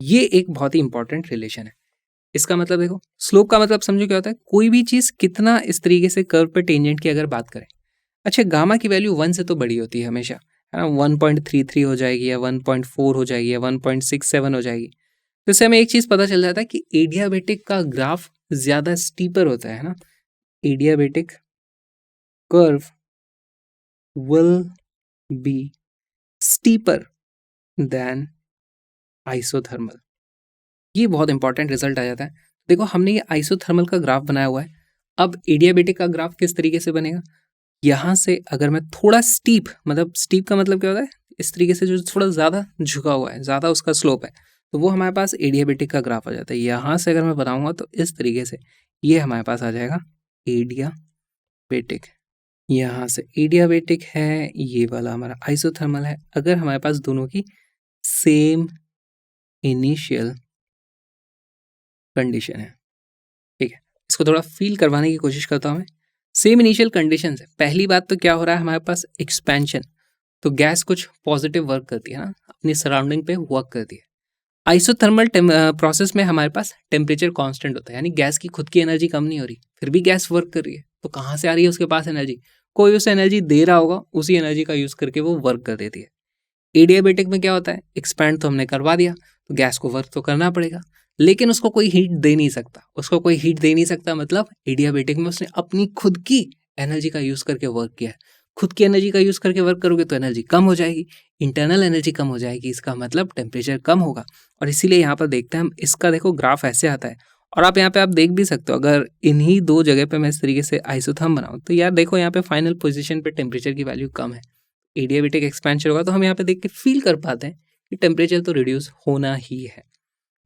ये एक बहुत ही इंपॉर्टेंट रिलेशन है। इसका मतलब देखो, स्लोप का मतलब समझो क्या होता है, कोई भी चीज कितना इस तरीके से कर्व पे टेंजेंट की अगर बात करें। अच्छा, गामा की वैल्यू 1 से तो बड़ी होती है हमेशा, है ना। 1.33 हो जाएगी या 1.4 हो जाएगी या 1.67 हो जाएगी। तो इससे हमें एक चीज पता चल जाता है कि एडियाबेटिक का ग्राफ ज्यादा स्टीपर होता है ना। Adiabatic curve will be steeper than isothermal. ये बहुत इंपॉर्टेंट रिजल्ट आ जाता है। देखो, हमने ये आइसोथर्मल का ग्राफ बनाया हुआ है। अब एडियाबेटिक का ग्राफ किस तरीके से बनेगा? यहाँ से अगर मैं थोड़ा स्टीप, मतलब स्टीप का मतलब क्या होता है, इस तरीके से जो थोड़ा ज़्यादा झुका हुआ है, ज़्यादा उसका स्लोप है, तो वो हमारे पास एडियाबेटिक का ग्राफ आ जाता है। यहाँ से अगर मैं बनाऊंगा तो इस तरीके से ये हमारे पास आ जाएगा एडियाबेटिक। यहाँ से एडियाबेटिक है, ये वाला हमारा आइसोथर्मल है। अगर हमारे पास दोनों की सेम इनिशियल कंडीशन है, ठीक है, इसको थोड़ा फील करवाने की कोशिश करता हूँ मैं। सेम इनिशियल कंडीशन है। पहली बात तो क्या हो रहा है हमारे पास, एक्सपेंशन। तो गैस कुछ पॉजिटिव वर्क करती है ना, अपनी सराउंडिंग पे वर्क करती है। आइसोथर्मल प्रोसेस में हमारे पास टेम्परेचर कांस्टेंट होता है, यानी गैस की खुद की एनर्जी कम नहीं हो रही, फिर भी गैस वर्क कर रही है। तो कहाँ से आ रही है उसके पास एनर्जी? कोई उसे एनर्जी दे रहा होगा, उसी एनर्जी का यूज करके वो वर्क कर देती है। एडियाबेटिक में क्या होता है, एक्सपैंड तो हमने करवा दिया, तो गैस को वर्क तो करना पड़ेगा, लेकिन उसको कोई हीट दे नहीं सकता। उसको कोई हीट दे नहीं सकता मतलब एडियाबेटिक में उसने अपनी खुद की एनर्जी का यूज करके वर्क किया है। खुद की एनर्जी का यूज करके वर्क करोगे तो एनर्जी कम हो जाएगी, इंटरनल एनर्जी कम हो जाएगी, इसका मतलब टेम्परेचर कम होगा। और इसीलिए यहाँ पर देखते हैं हम, इसका देखो ग्राफ ऐसे आता है। और आप यहाँ पे आप देख भी सकते हो, अगर इन्हीं दो जगह पे मैं इस तरीके से आइसोथर्म बनाऊं तो यार देखो, यहाँ पे फाइनल पोजीशन पे टेम्परेचर की वैल्यू कम है। एडियाबेटिक एक्सपेंशन होगा तो हम यहाँ पे देख के फील कर पाते हैं कि टेम्परेचर तो रिड्यूस होना ही है।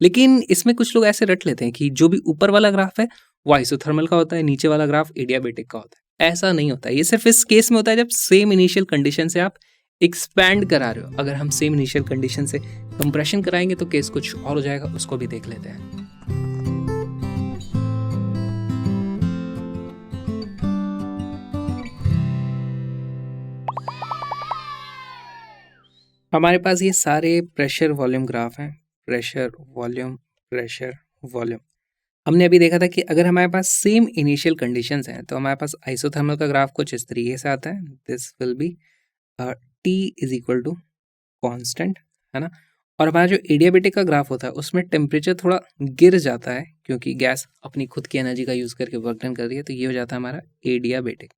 लेकिन इसमें कुछ लोग ऐसे रट लेते हैं कि जो भी ऊपर वाला ग्राफ है वो आइसोथर्मल का होता है, नीचे वाला ग्राफ एडियाबेटिक का होता है। ऐसा नहीं होता है, ये सिर्फ इस केस में होता है जब सेम इनिशियल कंडीशन से आप एक्सपैंड करा रहे हो। अगर हम सेम इनिशियल कंडीशन से कंप्रेशन कराएंगे तो केस कुछ और हो जाएगा, उसको भी देख लेते हैं। हमारे पास ये सारे प्रेशर वॉल्यूम ग्राफ हैं। Pressure volume, pressure volume. हमने अभी देखा था कि अगर हमारे पास सेम इनिशियल कंडीशंस हैं तो हमारे पास आइसोथर्मल का ग्राफ कुछ इस तरीके से आता है। This will be T is equal to constant, है ना। और हमारा जो एडियाबेटिक का ग्राफ होता है उसमें टेम्परेचर थोड़ा गिर जाता है क्योंकि गैस अपनी खुद की एनर्जी का यूज करके वर्क डन कर रही है, तो ये हो जाता है हमारा एडियाबेटिक।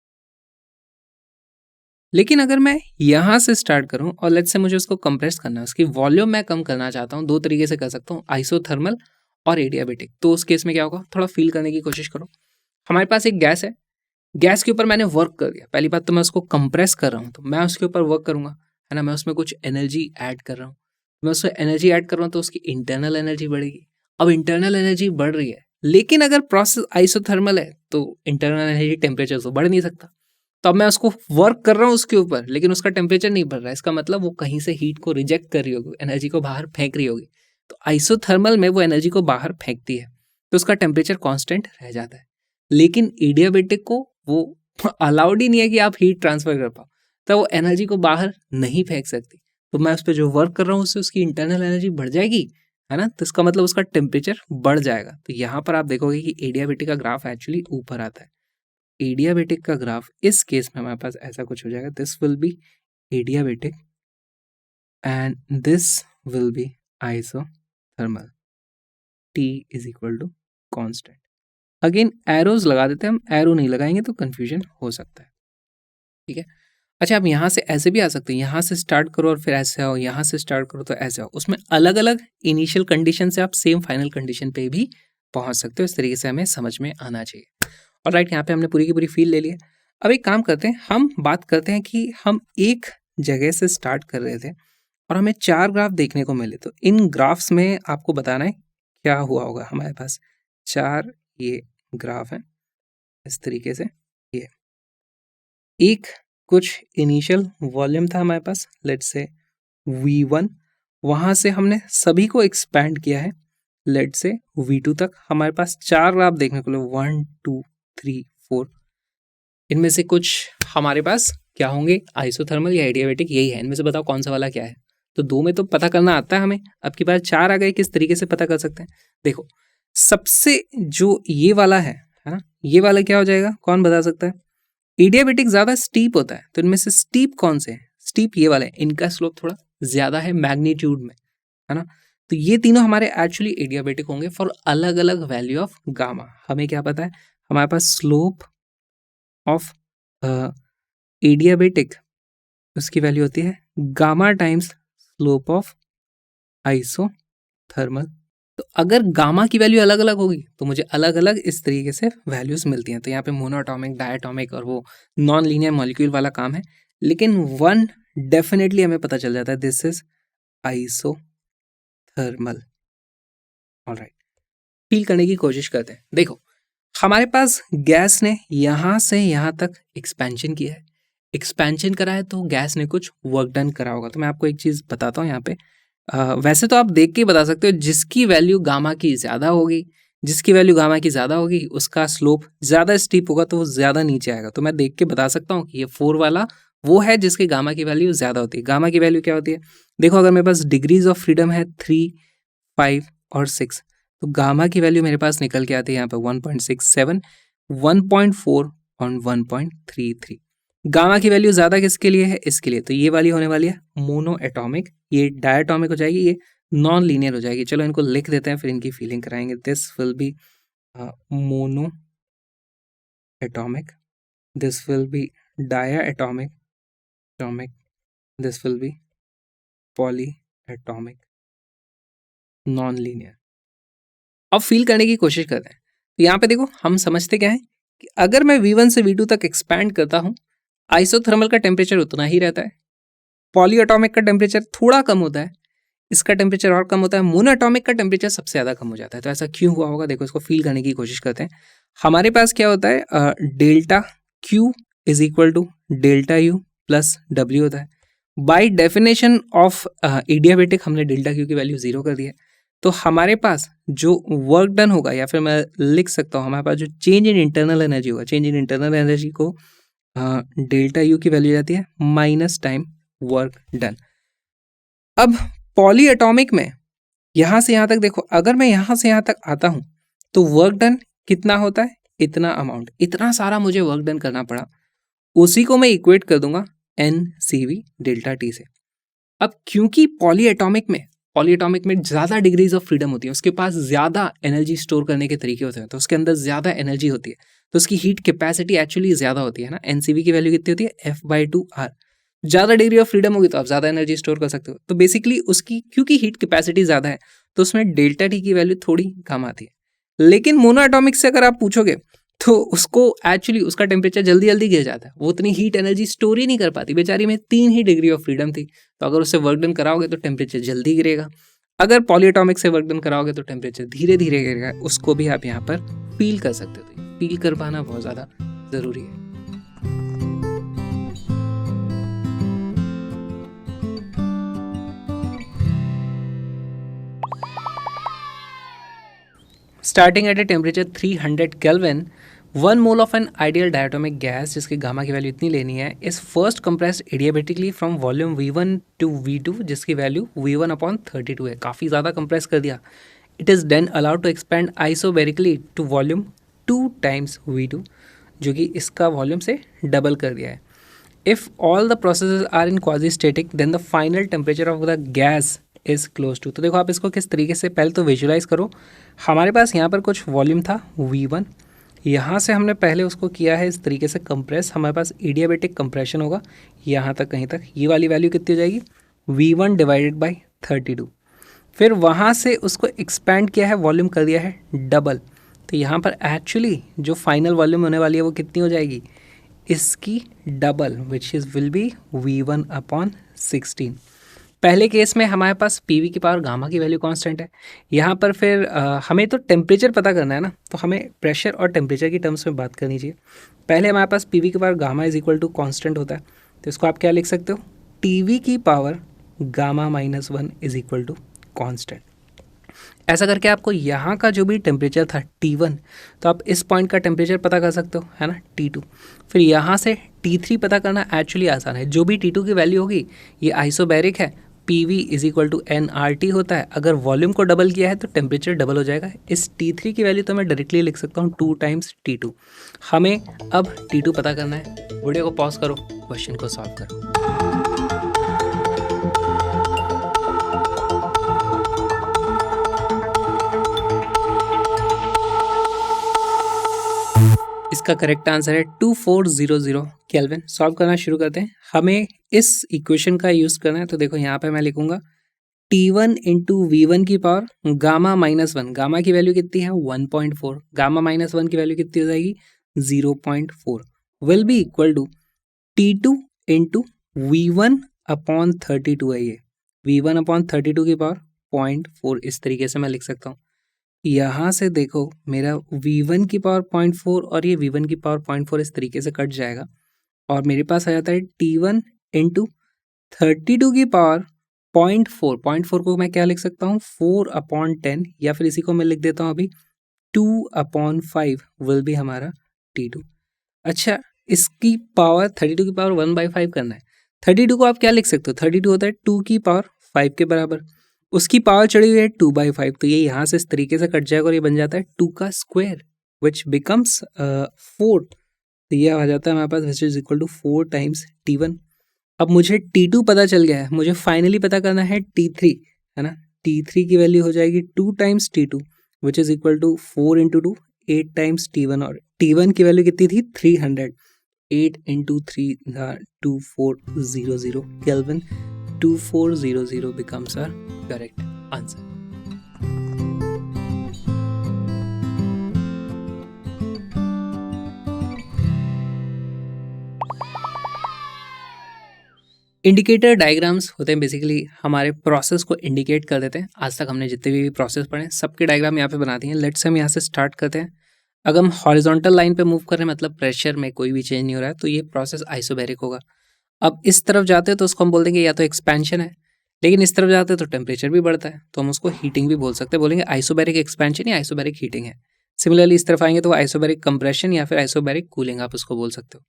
लेकिन अगर मैं यहाँ से स्टार्ट करूँ और लेट्स से मुझे उसको कंप्रेस करना है, उसकी वॉल्यूम मैं कम करना चाहता हूँ, दो तरीके से कर सकता हूँ, आइसोथर्मल और एडियाबेटिक। तो उस केस में क्या होगा, थोड़ा फील करने की कोशिश करो। हमारे पास एक गैस है, गैस के ऊपर मैंने वर्क कर दिया, पहली बात तो मैं उसको कंप्रेस कर रहा हूँ, तो मैं उसके ऊपर वर्क करूंगा, है ना, मैं उसमें कुछ एनर्जी ऐड कर रहा हूँ, मैं उसमें एनर्जी ऐड कर रहा हूँ तो उसकी इंटरनल एनर्जी बढ़ेगी। अब इंटरनल एनर्जी बढ़ रही है, लेकिन अगर प्रोसेस आइसोथर्मल है तो इंटरनल एनर्जी टेम्परेचर तो बढ़ नहीं सकता। तो अब मैं उसको वर्क कर रहा हूँ उसके ऊपर, लेकिन उसका टेम्परेचर नहीं बढ़ रहा है, इसका मतलब वो कहीं से हीट को रिजेक्ट कर रही होगी, एनर्जी को बाहर फेंक रही होगी। तो आइसोथर्मल में वो एनर्जी को बाहर फेंकती है, तो उसका टेम्परेचर कांस्टेंट रह जाता है। लेकिन एडियाबेटिक को वो अलाउड ही नहीं है कि आप हीट ट्रांसफर कर पाओ, तो वो एनर्जी को बाहर नहीं फेंक सकती। तो मैं उस पर जो वर्क कर रहा हूँ उससे उसकी इंटरनल एनर्जी बढ़ जाएगी, है ना, तो इसका मतलब उसका टेम्परेचर बढ़ जाएगा। तो यहाँ पर आप देखोगे कि एडियाबेटिक का ग्राफ एक्चुअली ऊपर आता है। एडियाबेटिक का ग्राफ इस केस में हमारे पास ऐसा कुछ हो जाएगा, this will be adiabatic and this will be isothermal, T is equal to constant. Again arrows लगा देते हैं हम, एरो नहीं लगाएंगे तो कंफ्यूजन हो सकता है, ठीक है। अच्छा, आप यहाँ से ऐसे भी आ सकते हैं, यहाँ से स्टार्ट करो और फिर ऐसे आओ, यहाँ से स्टार्ट करो तो ऐसे आओ, उसमें अलग अलग इनिशियल कंडीशन से आप सेम फाइनल कंडीशन पे भी पहुंच सकते हो। इस तरीके से हमें समझ में आना चाहिए। और राइट, यहाँ पे हमने पूरी की पूरी फील ले ली है। अब एक काम करते हैं, हम बात करते हैं कि हम एक जगह से स्टार्ट कर रहे थे और हमें 4 ग्राफ देखने को मिले, तो इन ग्राफ्स में आपको बताना है क्या हुआ होगा। हमारे पास 4 ये ग्राफ है इस तरीके से, ये एक कुछ इनिशियल वॉल्यूम था हमारे पास, लेट्स से V1, वहां से हमने सभी को एक्सपैंड किया है लेट्स से V2 तक। हमारे पास 4 ग्राफ देखने को मिले, 1 2 3 4, इनमें से कुछ हमारे पास क्या होंगे, आइसोथर्मल या एडियाबेटिक, यही है। इनमें से बताओ कौन सा वाला क्या है। तो 2 में तो पता करना आता है हमें, अब की बार 4 आ गए, किस तरीके से पता कर सकते हैं। देखो, सबसे जो ये वाला है ना, ये वाला क्या हो जाएगा, कौन बता सकता है। एडियाबेटिक ज्यादा स्टीप होता है, तो इनमें से स्टीप कौन से हैं, स्टीप ये वाले, इनका स्लोप थोड़ा ज्यादा है मैग्नीट्यूड में, है ना। तो ये तीनों हमारे एक्चुअली एडियाबेटिक होंगे फॉर अलग अलग वैल्यू ऑफ गामा। हमें क्या पता है, हमारे पास स्लोप ऑफ एडियाबेटिक, उसकी वैल्यू होती है gamma times slope of isothermal. तो अगर गामा की वैल्यू अलग अलग होगी तो मुझे अलग अलग इस तरीके से वैल्यूज मिलती हैं। तो यहाँ पे मोनोएटॉमिक, डायटॉमिक और वो नॉन लीनियर मॉलिक्यूल वाला काम है, लेकिन वन डेफिनेटली हमें पता चल जाता है, this is isothermal. Alright, feel करने की कोशिश करते हैं। देखो, हमारे पास गैस ने यहाँ से यहाँ तक एक्सपेंशन किया है, एक्सपेंशन करा है तो गैस ने कुछ वर्क डन करा होगा। तो मैं आपको एक चीज़ बताता हूँ यहाँ पे, वैसे तो आप देख के बता सकते हो, जिसकी वैल्यू गामा की ज़्यादा होगी, जिसकी वैल्यू गामा की ज़्यादा होगी उसका स्लोप ज़्यादा स्टीप होगा, तो वो ज़्यादा नीचे आएगा। तो मैं देख के बता सकता हूँ कि ये 4 वाला वो है जिसके गामा की वैल्यू ज़्यादा होती है। गामा की वैल्यू क्या होती है, देखो, अगर मेरे पास डिग्रीज ऑफ फ्रीडम है 3 5 और 6, तो गामा की वैल्यू मेरे पास निकल के आती है यहाँ पे 1.67, 1.4 और 1.33। गामा की वैल्यू ज़्यादा किसके लिए है, इसके लिए। तो ये वाली होने वाली है मोनो एटॉमिक, ये डायटॉमिक हो जाएगी, ये नॉन लीनियर हो जाएगी। चलो इनको लिख देते हैं, फिर इनकी फीलिंग कराएंगे। This will be monoatomic, this will be diatomic atomic, this will be polyatomic, non linear. अब फील करने की कोशिश करते हैं। तो यहाँ पे देखो, हम समझते क्या है कि अगर मैं V1 से V2 तक एक्सपैंड करता हूँ, आइसोथर्मल का टेम्परेचर उतना ही रहता है, पॉली एटॉमिक का टेम्परेचर थोड़ा कम होता है, इसका टेम्परेचर और कम होता है, मोनो एटॉमिक का टेम्परेचर सबसे ज़्यादा कम हो जाता है। तो ऐसा क्यों हुआ होगा, देखो इसको फील करने की कोशिश करते हैं। हमारे पास क्या होता है, delta Q is equal to delta U plus W होता है। बाई डेफिनेशन ऑफ एडियाबेटिक हमने डेल्टा Q की वैल्यू 0 कर दी है, तो हमारे पास जो वर्क डन होगा, या फिर मैं लिख सकता हूँ, हमारे पास जो चेंज इन इंटरनल एनर्जी होगा, चेंज इन इंटरनल एनर्जी को डेल्टा U की वैल्यू जाती है माइनस टाइम वर्क डन। अब पॉली एटॉमिक में यहाँ से यहाँ तक देखो, अगर मैं यहाँ से यहाँ तक आता हूँ तो वर्क डन कितना होता है, इतना अमाउंट, इतना सारा मुझे वर्क डन करना पड़ा, उसी को मैं इक्वेट कर दूंगा NCV डेल्टा T से। अब क्योंकि पॉली एटॉमिक में ज़्यादा डिग्रीज ऑफ फ्रीडम होती है, उसके पास ज़्यादा एनर्जी स्टोर करने के तरीके होते हैं, तो उसके अंदर ज़्यादा एनर्जी होती है, तो उसकी हीट कैपेसिटी एक्चुअली ज़्यादा होती है ना। NCV की वैल्यू कितनी होती है, F/2R। ज़्यादा डिग्री ऑफ फ्रीडम होगी तो आप ज़्यादा एनर्जी स्टोर कर सकते हो। तो बेसिकली उसकी क्योंकि हीट कैपेसिटी ज़्यादा है, तो उसमें डेल्टा T की वैल्यू थोड़ी कम आती है। लेकिन मोनो एटॉमिक से अगर आप पूछोगे तो उसको एक्चुअली उसका टेम्परेचर जल्दी जल्दी गिर जाता है, वो उतनी हीट एनर्जी स्टोर ही नहीं कर पाती। बेचारी में 3 ही डिग्री ऑफ फ्रीडम थी, तो अगर उससे वर्क डन कराओगे तो टेम्परेचर जल्दी गिरेगा। अगर पॉलीएटॉमिक से वर्क डन कराओगे तो टेम्परेचर धीरे धीरे गिरेगा। उसको भी आप यहाँ पर फील कर सकते हो, तो फील कर पाना बहुत ज़्यादा ज़रूरी है। Starting at a temperature 300 Kelvin, 1 mole of an ideal diatomic gas जिसकी गामा की वैल्यू इतनी लेनी है is first compressed adiabatically from volume V1 to V2 जिसकी वैल्यू V1/32 है। काफ़ी ज़्यादा कंप्रेस कर दिया। It is then allowed to expand isobarically to volume 2 times V2 जो कि इसका वॉल्यूम से डबल कर दिया है। If all the processes are in quasi-static, then the final temperature of the gas is close to। तो देखो आप इसको किस तरीके से पहले तो विजुलाइज करो। हमारे पास यहाँ पर कुछ वॉल्यूम था V1, यहाँ से हमने पहले उसको किया है इस तरीके से कंप्रेस। हमारे पास एडियाबेटिक कंप्रेशन होगा यहाँ तक, कहीं तक। ये वाली वैल्यू कितनी हो जाएगी V1 डिवाइडेड बाई 32। फिर वहाँ से उसको एक्सपैंड किया है, वॉल्यूम कर दिया है डबल। तो यहाँ पर एक्चुअली जो फाइनल वॉल्यूम होने वाली है वो कितनी हो जाएगी, इसकी double, which is will be V1/16। पहले केस में हमारे पास पीवी की पावर गामा की वैल्यू कांस्टेंट है। यहाँ पर फिर हमें तो टेम्परेचर पता करना है ना, तो हमें प्रेशर और टेम्परेचर की टर्म्स में बात करनी चाहिए। पहले हमारे पास पीवी की power gamma is equal to constant होता है, तो इसको आप क्या लिख सकते हो, टीवी की power gamma -1 is equal to constant. ऐसा करके आपको यहाँ का जो भी टेम्परेचर था T1, तो आप इस पॉइंट का टेम्परेचर पता कर सकते हो, है ना, T2। फिर यहाँ से T3 पता करना एक्चुअली आसान है। जो भी T2 की वैल्यू होगी, ये आइसोबैरिक है, PV is equal to nRT होता है। अगर वॉल्यूम को डबल किया है तो टेम्परेचर डबल हो जाएगा। इस T3 की वैल्यू तो मैं डायरेक्टली लिख सकता हूँ 2 टाइम्स T2। हमें अब T2 पता करना है। वीडियो को पॉज करो, क्वेश्चन को सॉल्व करो। इसका करेक्ट आंसर है 2400 केल्विन। सॉल्व करना शुरू करते हैं। हमें इस इक्वेशन का यूज़ करना है, तो देखो यहाँ पे मैं लिखूंगा T1 इंटू V1 की पावर गामा -1। गामा की वैल्यू कितनी है 1.4, गामा -1 की वैल्यू कितनी हो जाएगी 0.4, will be equal to T2 into V1/32 है। ये V1/32 की पावर 0.4, इस तरीके से मैं लिख सकता हूँ। यहाँ से देखो मेरा V1 की पावर 0.4 और ये V1 की पावर 0.4 इस तरीके से कट जाएगा, और मेरे पास आ जाता है T1 इंटू 32 की पावर 0.4। 0.4 को मैं क्या लिख सकता हूँ 4/10, या फिर इसी को मैं लिख देता हूँ अभी 2/5 विल भी हमारा T2। अच्छा, इसकी पावर 32 की पावर 1/5 करना है। 32 को आप क्या लिख सकते हो, 32 होता है 2 की पावर 5 के बराबर, उसकी पावर चढ़ी हुई है 2/5, तो ये यहाँ से इस तरीके से कट जाएगा और ये बन जाता है 2 का स्क्वायर विच बिकम्स 4। तो ये आ जाता है हमारे पास which is equal to 4 times T1। अब मुझे T2 पता चल गया है, मुझे फाइनली पता करना है T3, है ना। T3 की वैल्यू हो जाएगी 2 times T2 which is equal to 4 into 2 8 times T1, और T1 की वैल्यू कितनी थी 300। 8 इंटू 3 2400 Kelvin. 2400 becomes our correct answer. Indicator diagrams होते हैं बेसिकली हमारे प्रोसेस को इंडिकेट कर देते हैं। आज तक हमने जितने भी प्रोसेस पढ़े सबके डायग्राम यहाँ पे बना दिए हैं। लेट्स से हम यहाँ से स्टार्ट करते हैं। अगर हम हॉरिजॉन्टल लाइन पे मूव कर रहे हैं, मतलब प्रेशर में कोई भी चेंज नहीं हो रहा है, तो ये प्रोसेस आइसोबैरिक होगा। अब इस तरफ जाते हैं तो उसको हम बोल देंगे या तो एक्सपेंशन है, लेकिन इस तरफ जाते हैं तो टेम्परेचर भी बढ़ता है, तो हम उसको हीटिंग भी बोल सकते हैं। बोलेंगे आइसोबैरिक एक्सपेंशन या आइसोबैरिक हीटिंग है। सिमिलरली इस तरफ आएंगे तो आइसोबैरिक कंप्रेशन या फिर आइसोबैरिक कूलिंग आप उसको बोल सकते हो।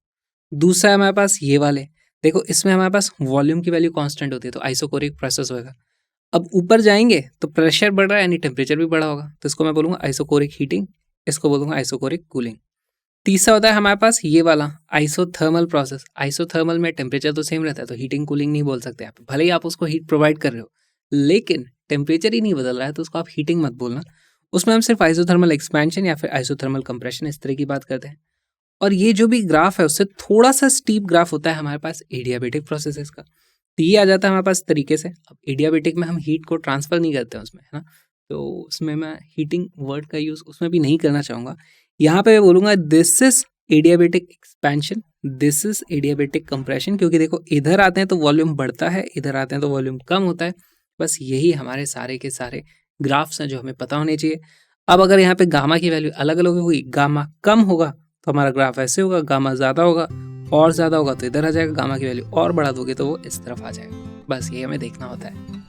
दूसरा है हमारे पास ये वाले, देखो इसमें हमारे पास वॉल्यूम की वैल्यू कांस्टेंट होती है, तो आइसोकोरिक प्रोसेस होगा। अब ऊपर जाएंगे तो प्रेशर बढ़ रहा है यानी टेम्परेचर भी बढ़ा होगा, तो इसको मैं बोलूँगा आइसोकोरिक हीटिंग, इसको बोलूँगा आइसोकोरिक कूलिंग। तीसरा होता है हमारे पास ये वाला आइसोथर्मल प्रोसेस। आइसोथर्मल में टेम्परेचर तो सेम रहता है, तो हीटिंग कूलिंग नहीं बोल सकते आप। भले ही आप उसको हीट प्रोवाइड कर रहे हो, लेकिन टेम्परेचर ही नहीं बदल रहा है, तो उसको आप हीटिंग मत बोलना। उसमें हम सिर्फ आइसोथर्मल एक्सपेंशन या फिर आइसोथर्मल कंप्रेशन इस तरह की बात करते हैं। और ये जो भी ग्राफ है उससे थोड़ा सा स्टीप ग्राफ होता है हमारे पास एडियाबेटिक प्रोसेसेस का, तो ये आ जाता है हमारे पास तरीके से। अब एडियाबेटिक में हम हीट को ट्रांसफर नहीं करते हैं उसमें, है ना, तो उसमें मैं हीटिंग वर्ड का यूज़ उसमें भी नहीं करना चाहूँगा। यहाँ पे मैं बोलूँगा this is adiabatic expansion, this is adiabatic compression, क्योंकि देखो इधर आते हैं तो वॉल्यूम बढ़ता है, इधर आते हैं तो वॉल्यूम कम होता है। बस यही हमारे सारे के सारे ग्राफ्स हैं जो हमें पता होने चाहिए। अब अगर यहाँ पे गामा की वैल्यू अलग अलग हुई, गामा कम होगा तो हमारा ग्राफ ऐसे होगा, गामा ज़्यादा होगा और ज़्यादा होगा तो इधर आ जाएगा, गामा की वैल्यू और बढ़ा दोगे तो वो इस तरफ आ जाएगा। बस ये हमें देखना होता है।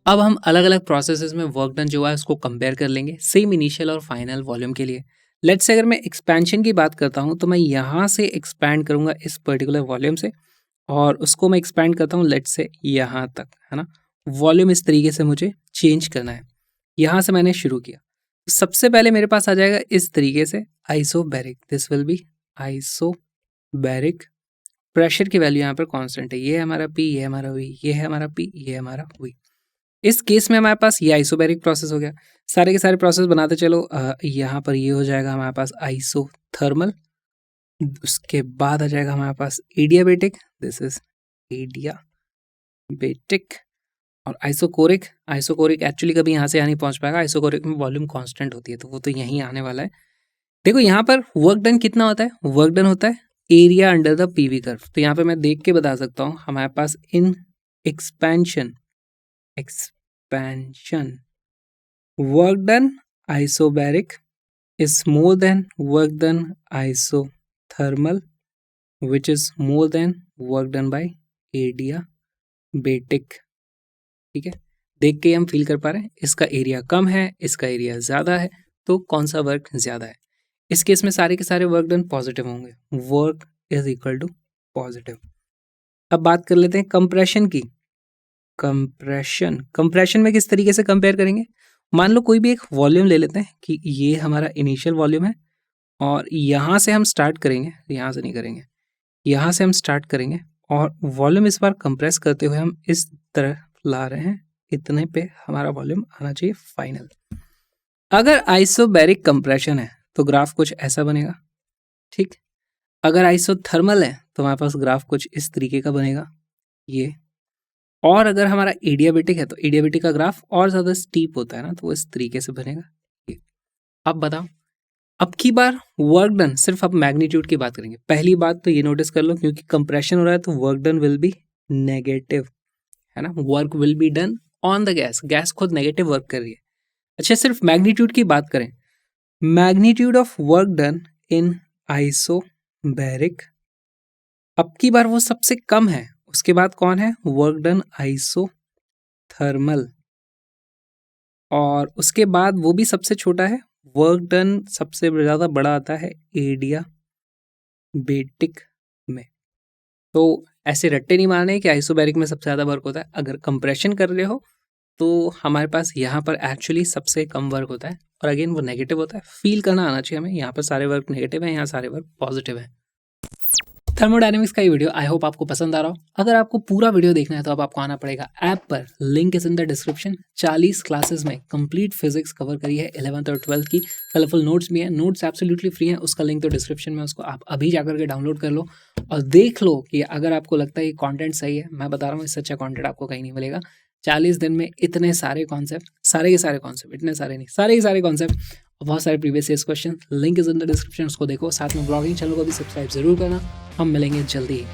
अब हम अलग अलग प्रोसेसेस में वर्क डन जो है उसको कंपेयर कर लेंगे सेम इनिशियल और फाइनल वॉल्यूम के लिए। लेट्स से अगर मैं एक्सपेंशन की बात करता हूँ तो मैं यहाँ से एक्सपैंड करूँगा इस पर्टिकुलर वॉल्यूम से, और उसको मैं एक्सपैंड करता हूँ लेट्स से यहाँ तक, है ना। वॉल्यूम इस तरीके से मुझे चेंज करना है। यहाँ से मैंने शुरू किया, सबसे पहले मेरे पास आ जाएगा इस तरीके से isobaric, this will B isobaric. Pressure की वैल्यू यहाँ पर कांस्टेंट है, ये है हमारा पी, ये है हमारा वी, ये है हमारा पी, ये है हमारा वी। इस केस में हमारे पास ये आइसोबैरिक प्रोसेस हो गया। सारे के सारे प्रोसेस बनाते चलो, यहाँ पर ये हो जाएगा हमारे पास आइसोथर्मल, उसके बाद आ जाएगा हमारे पास एडियाबेटिक, दिस इज एडियाबेटिक, और आइसोकोरिक। आइसोकोरिक एक्चुअली कभी यहाँ से यहाँ नहीं पहुँच पाएगा, आइसोकोरिक में वॉल्यूम कांस्टेंट होती है तो वो तो यहीं आने वाला है। देखो यहाँ पर वर्क डन कितना होता है, वर्क डन होता है area under the PV curve. तो यहाँ पे मैं देख के बता सकता हूँ हमारे पास in expansion work done isobaric is more than work done isothermal, which is more than work done by adiabatic। ठीक है, देख के हम फील कर पा रहे हैं इसका एरिया कम है, इसका एरिया ज़्यादा है, तो कौन सा वर्क ज़्यादा है। इस केस में सारे के सारे वर्क डन पॉजिटिव होंगे, work is equal to positive. अब बात कर लेते हैं कंप्रेशन की। कंप्रेशन में किस तरीके से कंपेयर करेंगे, मान लो कोई भी एक वॉल्यूम ले लेते हैं कि ये हमारा इनिशियल वॉल्यूम है और यहाँ से हम स्टार्ट करेंगे, यहाँ से नहीं करेंगे, यहाँ से हम स्टार्ट करेंगे और वॉल्यूम इस बार कंप्रेस करते हुए हम इस तरह ला रहे हैं, इतने पे हमारा वॉल्यूम आना चाहिए फाइनल। अगर आइसोबैरिक कंप्रेशन है तो ग्राफ कुछ ऐसा बनेगा, ठीक। अगर आइसोथर्मल है तो हमारे पास ग्राफ कुछ इस तरीके का बनेगा, ये। और अगर हमारा एडियाबेटिक है तो एडियाबेटिक का ग्राफ और ज़्यादा स्टीप होता है ना, तो वो इस तरीके से बनेगा। अब बताओ, अब की बार वर्क डन सिर्फ अब मैग्नीट्यूड की बात करेंगे। पहली बात तो ये नोटिस कर लो, क्योंकि कंप्रेशन हो रहा है तो work done will be negative, है ना। Work will be done on the gas, gas खुद नेगेटिव वर्क कर रही है। अच्छा, सिर्फ मैग्नीट्यूड की बात करें, magnitude of work done in isobaric अब की बार वो सबसे कम है। उसके बाद कौन है, वर्क डन आइसोथर्मल, और उसके बाद वो भी सबसे छोटा है, वर्क डन सबसे ज़्यादा बड़ा आता है एडियाबेटिक में। तो ऐसे रट्टे नहीं मारने कि आइसोबैरिक में सबसे ज़्यादा वर्क होता है। अगर कंप्रेशन कर रहे हो तो हमारे पास यहाँ पर एक्चुअली सबसे कम वर्क होता है, और अगेन वो नेगेटिव होता है। फील करना आना चाहिए हमें, यहाँ पर सारे वर्क नेगेटिव है, यहाँ सारे वर्क पॉजिटिव है। थर्मोडायनेमिक्स का ये वीडियो आई होप आपको पसंद आ रहा हो। अगर आपको पूरा वीडियो देखना है तो अब आपको आना पड़ेगा ऐप पर, link is in the description. 40 classes में कंप्लीट फिजिक्स कवर करी है, 11th और 12th की। कलरफुल नोट्स भी हैं, नोट्स एब्सोल्युटली फ्री हैं, उसका लिंक तो डिस्क्रिप्शन में, उसको आप अभी जाकर के डाउनलोड कर लो और देख लो कि अगर आपको लगता है ये कॉन्टेंट सही है। मैं बता रहा हूँ इससे अच्छा कॉन्टेंट आपको कहीं नहीं मिलेगा। 40 दिन में इतने सारे कॉन्सेप्ट, सारे के सारे कॉन्सेप्ट, इतने सारे नहीं, सारे के सारे कॉन्सेप्ट, बहुत सारे previous years question, link is in the description, उसको देखो। साथ में ब्लॉगिंग चैनल को भी सब्सक्राइब जरूर करना। हम मिलेंगे जल्दी।